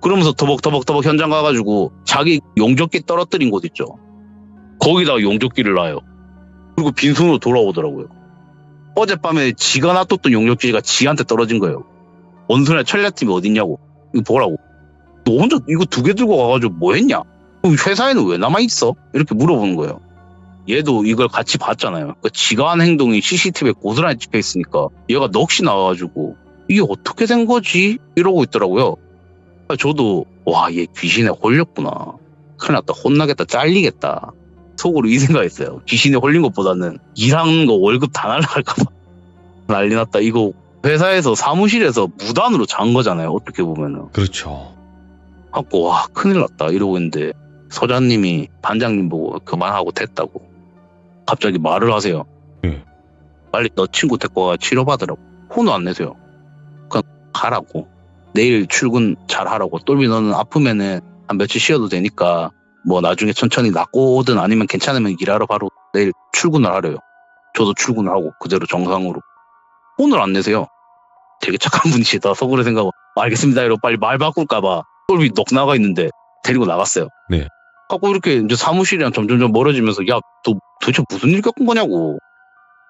그러면서 터벅터벅 현장 가가지고 자기 용접기 떨어뜨린 곳 있죠. 거기다가 용접기를 놔요. 그리고 빈손으로 돌아오더라고요. 어젯밤에 지가 놔뒀던 용접기가 지한테 떨어진 거예요. 원소냐 철야팀이 어딨냐고. 이거 보라고. 너 혼자 이거 2개 들고 가가지고 뭐 했냐? 회사에는 왜 남아있어? 이렇게 물어보는 거예요. 얘도 이걸 같이 봤잖아요. 그러니까 지가 한 행동이 CCTV에 고스란히 찍혀있으니까 얘가 넋이 나와가지고 이게 어떻게 된 거지? 이러고 있더라고요. 저도 와, 얘 귀신에 홀렸구나. 큰일 났다. 혼나겠다. 잘리겠다. 속으로 이 생각했어요. 귀신에 홀린 것보다는 일하는 거 월급 다 날라갈까봐. 난리 났다. 이거 회사에서 사무실에서 무단으로 잔 거잖아요. 어떻게 보면은. 그렇죠. 하고 와, 큰일 났다 이러고 있는데 서장님이 반장님 보고 그만하고 됐다고 갑자기 말을 하세요. 빨리 너 친구 데리고 가 치료받으라고. 혼을 안 내세요. 그냥 가라고. 내일 출근 잘 하라고. 똘비 너는 아프면은 한 며칠 쉬어도 되니까 뭐 나중에 천천히 낫고 오든 아니면 괜찮으면 일하러 바로 내일 출근을 하래요. 저도 출근을 하고 그대로 정상으로. 혼을 안 내세요. 되게 착한 분이시다. 속으로 생각하고 알겠습니다 이러고 빨리 말 바꿀까봐 똘비 넋 나가 있는데 데리고 나갔어요. 네. 하고 이렇게 이제 사무실이랑 점점점 멀어지면서 야, 너 도대체 무슨 일 겪은 거냐고.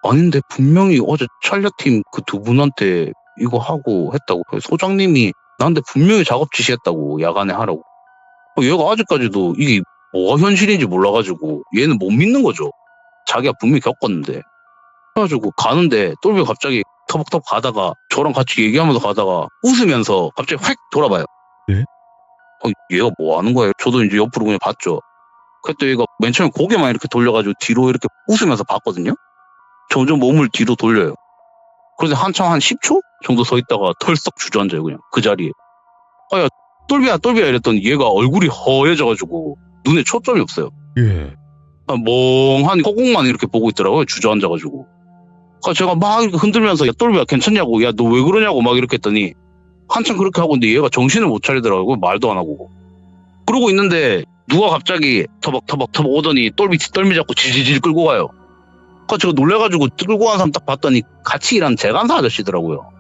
아닌데 분명히 어제 찰려팀 그 2분한테 이거 하고 했다고. 소장님이 나한테 분명히 작업 지시했다고. 야간에 하라고. 얘가 아직까지도 이게 뭐가 현실인지 몰라가지고 얘는 못 믿는 거죠. 자기가 분명히 겪었는데. 그래가지고 가는데 똘비가 갑자기 터벅터벅 가다가 저랑 같이 얘기하면서 가다가 웃으면서 갑자기 휙 돌아봐요. 네? 얘가 뭐 하는 거예요? 저도 이제 옆으로 그냥 봤죠. 그때 얘가 맨 처음에 고개만 이렇게 돌려가지고 뒤로 이렇게 웃으면서 봤거든요. 점점 몸을 뒤로 돌려요. 그런데 한참 한 10초 정도 서 있다가 털썩 주저앉아요, 그냥 그 자리에. 아, 야, 똘비야 이랬더니 얘가 얼굴이 허해져가지고 눈에 초점이 없어요. 예. 멍한 허공만 이렇게 보고 있더라고요, 주저앉아가지고. 제가 막 이렇게 흔들면서 야, 똘비야 괜찮냐고, 야, 너 왜 그러냐고 막 이렇게 했더니 한참 그렇게 하고 있는데 얘가 정신을 못 차리더라고요. 말도 안 하고. 그러고 있는데 누가 갑자기 터벅 오더니 똘비 뒷덜미 잡고 질질 끌고 가요. 제가 놀래가지고 끌고 간 사람 딱 봤더니 같이 일하는 재간사 아저씨더라고요.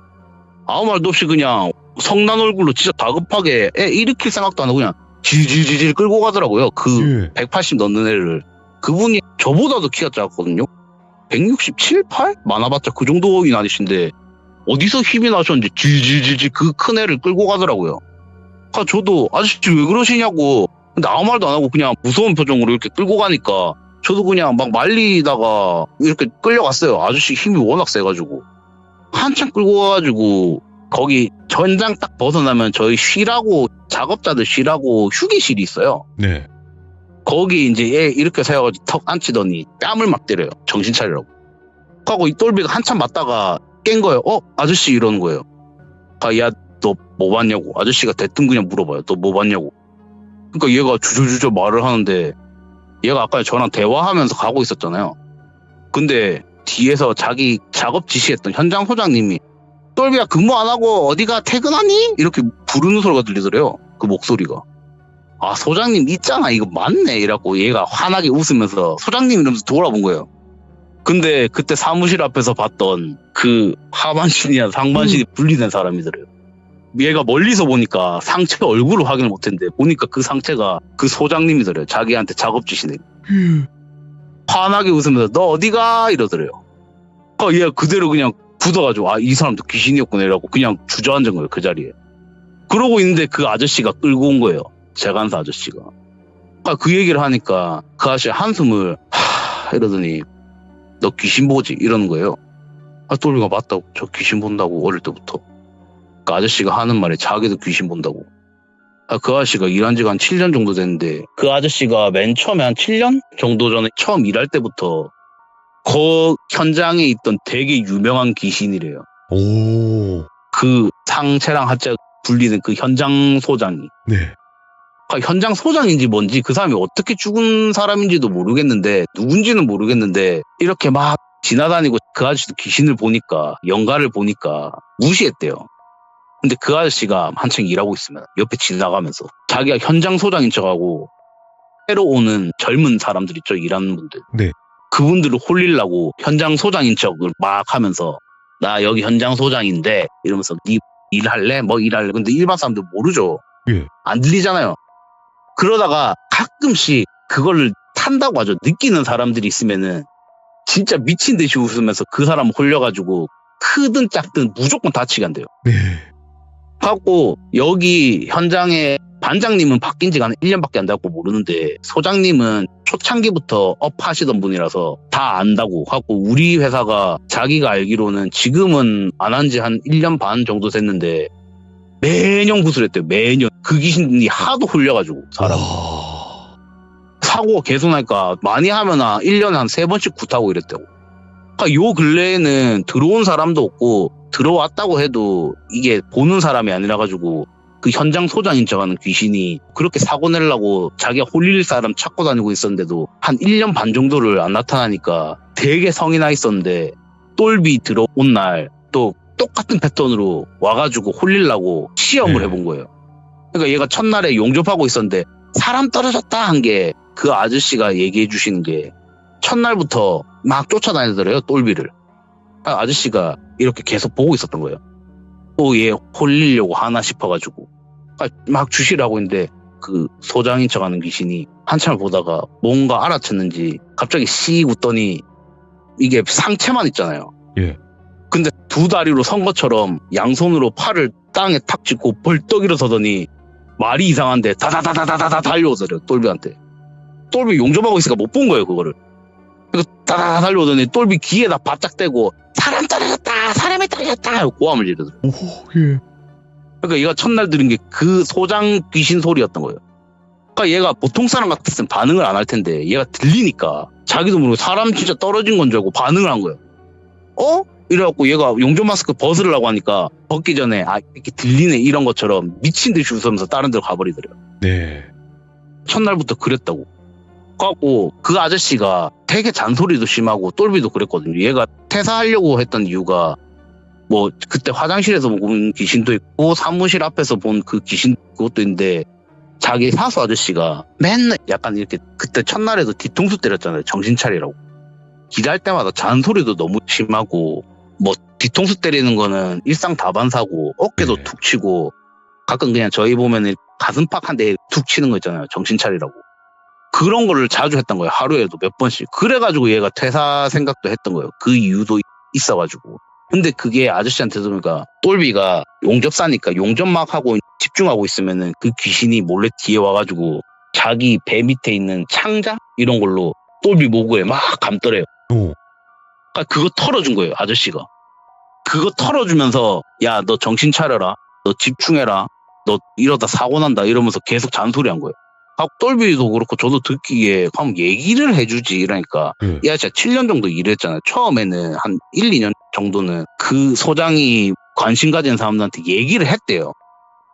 아무 말도 없이 그냥 성난 얼굴로 진짜 다급하게 애 일으킬 생각도 안 하고 그냥 질질질 끌고 가더라고요. 그 180 넘는 애를. 그분이 저보다도 키가 작았거든요. 167, 8? 많아봤자 그 정도인 아저씨인데 어디서 힘이 나셨는지 질질질 그 큰 애를 끌고 가더라고요. 저도 아저씨 왜 그러시냐고. 근데 아무 말도 안 하고 그냥 무서운 표정으로 이렇게 끌고 가니까 저도 그냥 막 말리다가 이렇게 끌려갔어요. 아저씨 힘이 워낙 세가지고. 한참 끌고 가가지고 거기 전장 딱 벗어나면 저희 쉬라고, 작업자들 쉬라고 휴게실이 있어요. 네. 거기 이제 얘 이렇게 세워가지고 턱 앉히더니 뺨을 막 때려요. 정신 차리라고. 하고 이 똘비가 한참 맞다가 깬 거예요. 아저씨 이러는 거예요. 야, 너 뭐 봤냐고. 아저씨가 대뜸 그냥 물어봐요. 너 뭐 봤냐고. 그러니까 얘가 주저주저 말을 하는데 얘가 아까 저랑 대화하면서 가고 있었잖아요. 근데 뒤에서 자기 작업 지시했던 현장 소장님이 똘비야 근무 안 하고 어디가 퇴근하니? 이렇게 부르는 소리가 들리더래요. 그 목소리가. 아, 소장님 있잖아. 이거 맞네. 이라고 얘가 환하게 웃으면서 소장님 이러면서 돌아본 거예요. 근데 그때 사무실 앞에서 봤던 그 하반신이나 상반신이 분리된 사람이더래요. 얘가 멀리서 보니까 상체 얼굴을 확인을 못했는데 보니까 그 상체가 그 소장님이더래요. 자기한테 작업 지시네. 환하게 웃으면서 너 어디가? 이러더래요. 얘가 그대로 그냥 굳어가지고 이 사람도 귀신이었구나 이라고 그냥 주저앉은 거예요. 그 자리에. 그러고 있는데 그 아저씨가 끌고 온 거예요. 재간사 아저씨가. 그 얘기를 하니까 그 아저씨 한숨을 이러더니 너 귀신 보지? 이러는 거예요. 똘비가 맞다고. 저 귀신 본다고 어릴 때부터. 그 아저씨가 하는 말에 자기도 귀신 본다고. 그 아저씨가 일한 지가 한 7년 정도 됐는데 그 아저씨가 맨 처음에 한 7년 정도 전에 처음 일할 때부터 그 현장에 있던 되게 유명한 귀신이래요. 오. 그 상체랑 하체 분리된 그 현장 소장이. 네. 현장 소장인지 뭔지 그 사람이 어떻게 죽은 사람인지도 모르겠는데 누군지는 모르겠는데 이렇게 막 지나다니고 그 아저씨도 귀신을 보니까 영가를 보니까 무시했대요. 근데 그 아저씨가 한창 일하고 있으면 옆에 지나가면서 자기가 현장 소장인 척하고 새로 오는 젊은 사람들 있죠. 일하는 분들. 네. 그분들을 홀리려고 현장 소장인 척을 막 하면서 나 여기 현장 소장인데 이러면서 니 일할래? 뭐 일할래? 근데 일반 사람들 모르죠. 예. 안 들리잖아요. 그러다가 가끔씩 그걸 탄다고 하죠. 느끼는 사람들이 있으면은 진짜 미친 듯이 웃으면서 그 사람 홀려가지고 크든 작든 무조건 다치게 한대요. 네. 하고 여기 현장에 반장님은 바뀐 지가 한 1년밖에 안 돼갖고 모르는데 소장님은 초창기부터 업하시던 분이라서 다 안다고 하고 우리 회사가 자기가 알기로는 지금은 안 한 지 한 1년 반 정도 됐는데 매년 구슬했대요. 매년. 그 귀신이 하도 홀려가지고 사람. 사고가 계속 나니까 많이 하면 1년에 한 3번씩 굿하고 이랬다고. 요 근래에는 들어온 사람도 없고 들어왔다고 해도 이게 보는 사람이 아니라 가지고 그 현장 소장인 척하는 귀신이 그렇게 사고 내려고 자기가 홀릴 사람 찾고 다니고 있었는데도 한 1년 반 정도를 안 나타나니까 되게 성이 나 있었는데 똘비 들어온 날 또 똑같은 패턴으로 와가지고 홀리려고 시험을 해본 거예요. 그러니까 얘가 첫날에 용접하고 있었는데 사람 떨어졌다 한 게 그 아저씨가 얘기해 주시는 게 첫날부터 막 쫓아다니더래요. 똘비를. 아저씨가 이렇게 계속 보고 있었던 거예요. 또 얘 홀리려고 하나 싶어가지고 막 주시라고 했는데 그 소장인 척하는 귀신이 한참을 보다가 뭔가 알아챘는지 갑자기 씩 웃더니 이게 상체만 있잖아요. 예. 근데 두 다리로 선 것처럼 양손으로 팔을 땅에 탁 짚고 벌떡 일어서더니 말이 이상한데 다다다다다다 달려오더래요. 똘비한테. 똘비 용접하고 있으니까 못 본 거예요. 그거를. 그래서 다다다 달려오더니 똘비 귀에다 바짝 대고 사람 떨어졌다 사람이 떨어졌다 하고 고함을 지르더래요. 오, 예. 그러니까 얘가 첫날 들은 게 그 소장 귀신 소리였던 거예요. 아까 얘가 보통 사람 같았으면 반응을 안 할 텐데 얘가 들리니까 자기도 모르고 사람 진짜 떨어진 건 줄 알고 반응을 한 거예요. 이래갖고 얘가 용접 마스크 벗으려고 하니까 벗기 전에 이렇게 들리네 이런 것처럼 미친 듯이 웃으면서 다른 데로 가버리더래요. 네. 첫날부터 그랬다고. 그래갖고 그 아저씨가 되게 잔소리도 심하고 똘비도 그랬거든요. 얘가 퇴사하려고 했던 이유가 뭐 그때 화장실에서 본 귀신도 있고 사무실 앞에서 본 그 귀신 그것도 있는데 자기 사수 아저씨가 맨날 약간 이렇게 그때 첫날에도 뒤통수 때렸잖아요. 정신 차리라고. 일할 때마다 잔소리도 너무 심하고 뭐 뒤통수 때리는 거는 일상다반사고 어깨도 네. 툭 치고 가끔 그냥 저희 보면은 가슴팍 한 대 툭 치는 거 있잖아요. 정신 차리라고. 그런 거를 자주 했던 거예요. 하루에도 몇 번씩. 그래가지고 얘가 퇴사 생각도 했던 거예요. 그 이유도 있어가지고. 근데 그게 아저씨한테 들으니까 똘비가 용접 싸니까 용접막 하고 집중하고 있으면은 그 귀신이 몰래 뒤에 와가지고 자기 배 밑에 있는 창자 이런 걸로 똘비 목을 막 감더래요. 오. 그러니까 그거 털어준 거예요, 아저씨가. 그거 털어주면서 야, 너 정신 차려라. 너 집중해라. 너 이러다 사고 난다 이러면서 계속 잔소리한 거예요. 똘비도 그렇고 저도 듣기에 그럼 얘기를 해주지 이러니까 야, 진짜 7년 정도 일했잖아요. 처음에는 한 1, 2년 정도는 그 소장이 관심 가진 사람들한테 얘기를 했대요.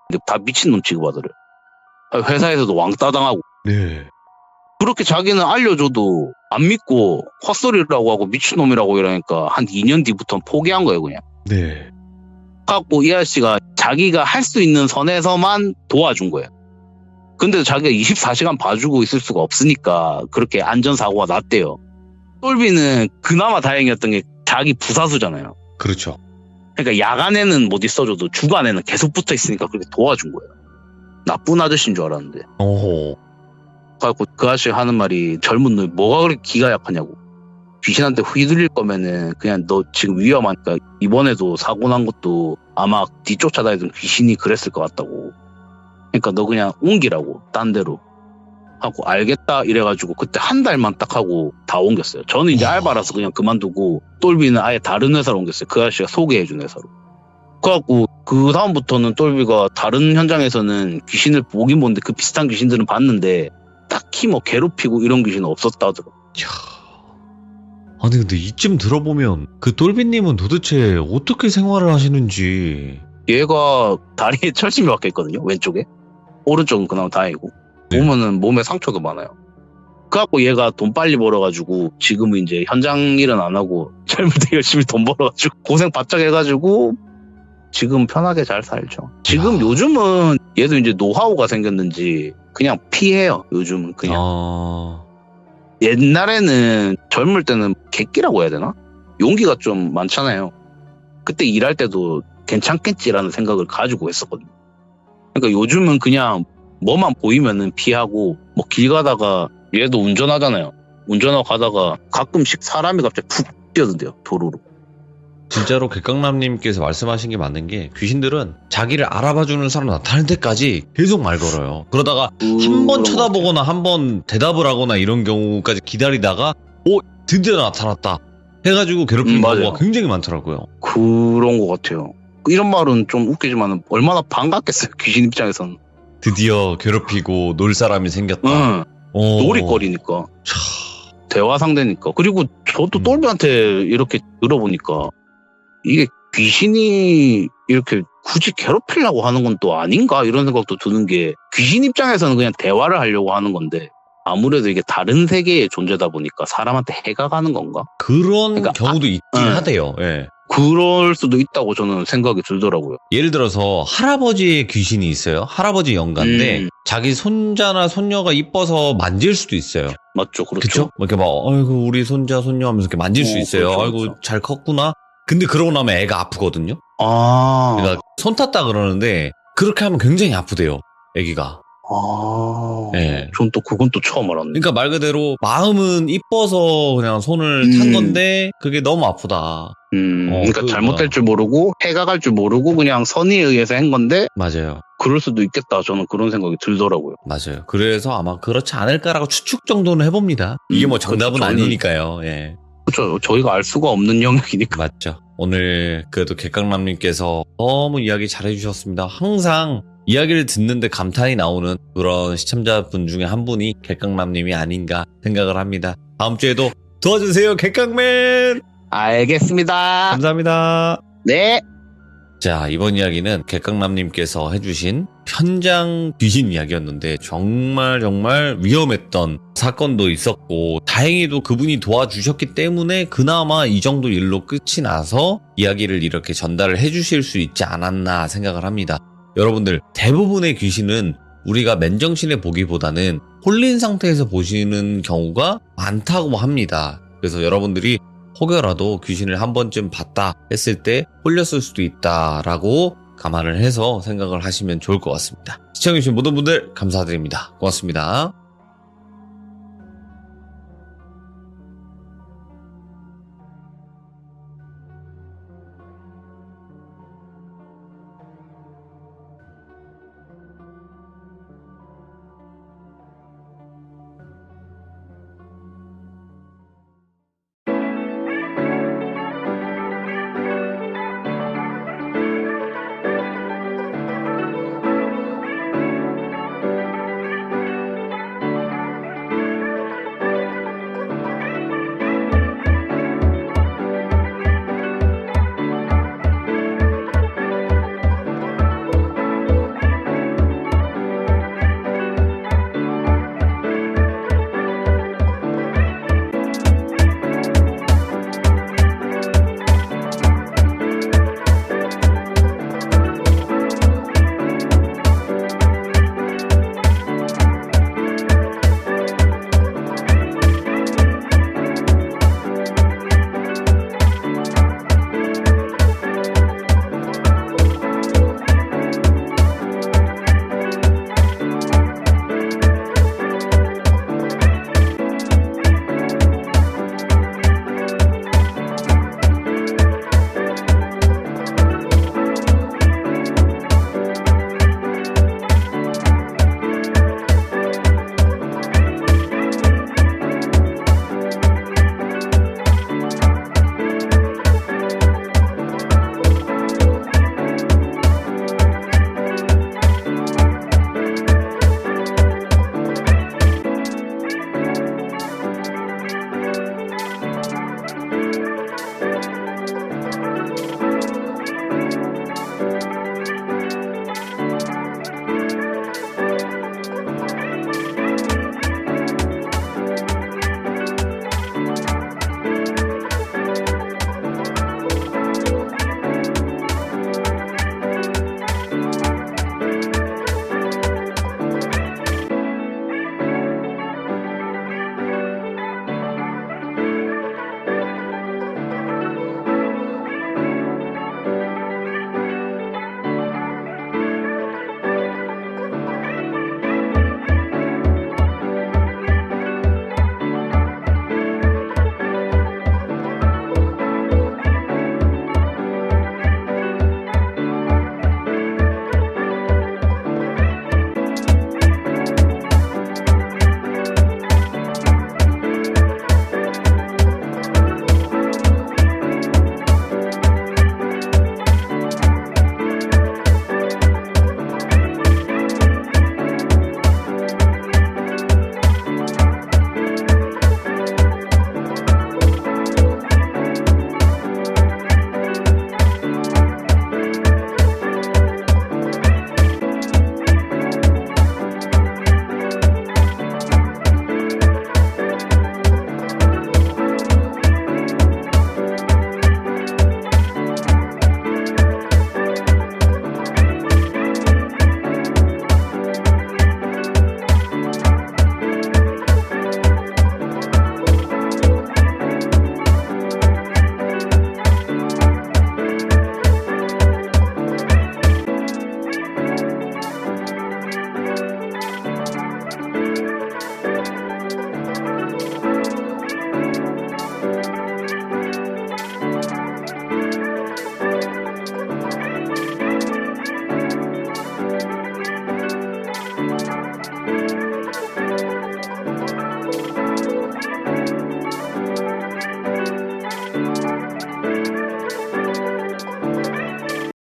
근데 다 미친놈 취급하더래요. 회사에서도 왕따 당하고. 네. 그렇게 자기는 알려줘도 안 믿고 헛소리라고 하고 미친놈이라고 이러니까 한 2년 뒤부터는 포기한 거예요, 그냥. 네. 갖고 이 아저씨가 자기가 할 수 있는 선에서만 도와준 거예요. 근데 자기가 24시간 봐주고 있을 수가 없으니까 그렇게 안전사고가 났대요. 똘비는 그나마 다행이었던 게 자기 부사수잖아요. 그렇죠. 그러니까 야간에는 못 있어줘도 주간에는 계속 붙어 있으니까 그렇게 도와준 거예요. 나쁜 아저씨인 줄 알았는데. 오호. 그래갖고 그 아저씨 하는 말이 젊은 놈이 뭐가 그렇게 기가 약하냐고. 귀신한테 휘둘릴 거면은 그냥 너 지금 위험하니까 이번에도 사고 난 것도 아마 뒤쫓아다니던 귀신이 그랬을 것 같다고. 그러니까 너 그냥 옮기라고 딴 데로 하고 알겠다 이래가지고 그때 한 달만 딱 하고 다 옮겼어요. 저는 이제 알바라서 그냥 그만두고 똘비는 아예 다른 회사로 옮겼어요. 그 아저씨가 소개해준 회사로. 그래갖고 그 다음부터는 똘비가 다른 현장에서는 귀신을 보긴 보는데 그 비슷한 귀신들은 봤는데 딱히 뭐 괴롭히고 이런 귀신은 없었다 하더라고요. 아니 근데 이쯤 들어보면 그 똘비님은 도대체 어떻게 생활을 하시는지. 얘가 다리에 철심이 박혀있거든요. 왼쪽에. 오른쪽은 그나마 다행이고. 네. 보면은 몸에 상처도 많아요. 그래갖고 얘가 돈 빨리 벌어가지고 지금은 이제 현장 일은 안 하고 젊을 때 열심히 돈 벌어가지고 고생 바짝 해가지고 지금 편하게 잘 살죠. 지금 요즘은 얘도 이제 노하우가 생겼는지 그냥 피해요. 요즘은 그냥. 옛날에는 젊을 때는 객기라고 해야 되나? 용기가 좀 많잖아요. 그때 일할 때도 괜찮겠지라는 생각을 가지고 했었거든요. 그러니까 요즘은 그냥 뭐만 보이면은 피하고 뭐 길 가다가 얘도 운전하잖아요. 운전하고 가다가 가끔씩 사람이 갑자기 푹 뛰어든대요. 도로로. 진짜로 객강남님께서 말씀하신 게 맞는 게 귀신들은 자기를 알아봐주는 사람 나타날 때까지 계속 말 걸어요. 그러다가 한 번 쳐다보거나 한 번 대답을 하거나 이런 경우까지 기다리다가 드디어 나타났다 해가지고 괴롭히는 경우가 굉장히 많더라고요. 그런 것 같아요. 이런 말은 좀 웃기지만 얼마나 반갑겠어요. 귀신 입장에서는. 드디어 괴롭히고 놀 사람이 생겼다. 놀이거리니까. 대화 상대니까. 그리고 저도 똘비한테 이렇게 들어보니까 이게 귀신이 이렇게 굳이 괴롭히려고 하는 건 또 아닌가 이런 생각도 드는 게 귀신 입장에서는 그냥 대화를 하려고 하는 건데 아무래도 이게 다른 세계의 존재다 보니까 사람한테 해가 가는 건가? 그런 경우도 있긴 하대요. 예. 그럴 수도 있다고 저는 생각이 들더라고요. 예를 들어서 할아버지의 귀신이 있어요. 할아버지 영가인데 자기 손자나 손녀가 이뻐서 만질 수도 있어요. 맞죠, 그렇죠. 그쵸? 이렇게 막 아이고 우리 손자 손녀 하면서 이렇게 만질 수 있어요. 그렇죠, 아이고 그렇죠. 잘 컸구나. 근데 그러고 나면 애가 아프거든요. 그러니까 손 탔다 그러는데 그렇게 하면 굉장히 아프대요. 애기가. 네. 전 또 그건 또 처음 알았네. 그러니까 말 그대로 마음은 이뻐서 그냥 손을 탄 건데 그게 너무 아프다. 그러니까 잘못될 줄 모르고 해가 갈 줄 모르고 그냥 선의에 의해서 한 건데 맞아요. 그럴 수도 있겠다. 저는 그런 생각이 들더라고요. 맞아요. 그래서 아마 그렇지 않을까라고 추측 정도는 해봅니다. 이게 뭐 정답은 아니니까요. 예. 그렇죠. 저희가 알 수가 없는 영역이니까. 맞죠. 오늘 그래도 객강남님께서 너무 이야기 잘해주셨습니다. 항상 이야기를 듣는데 감탄이 나오는 그런 시청자분 중에 한 분이 객강남님이 아닌가 생각을 합니다. 다음 주에도 도와주세요, 객강맨! 알겠습니다. 감사합니다. 네. 자, 이번 이야기는 객강남님께서 해주신 현장 귀신 이야기였는데 정말 위험했던 사건도 있었고 다행히도 그분이 도와주셨기 때문에 그나마 이 정도 일로 끝이 나서 이야기를 이렇게 전달을 해주실 수 있지 않았나 생각을 합니다. 여러분들, 대부분의 귀신은 우리가 맨정신에 보기보다는 홀린 상태에서 보시는 경우가 많다고 합니다. 그래서 여러분들이 혹여라도 귀신을 한 번쯤 봤다 했을 때 홀렸을 수도 있다라고 감안을 해서 생각을 하시면 좋을 것 같습니다. 시청해주신 모든 분들 감사드립니다. 고맙습니다.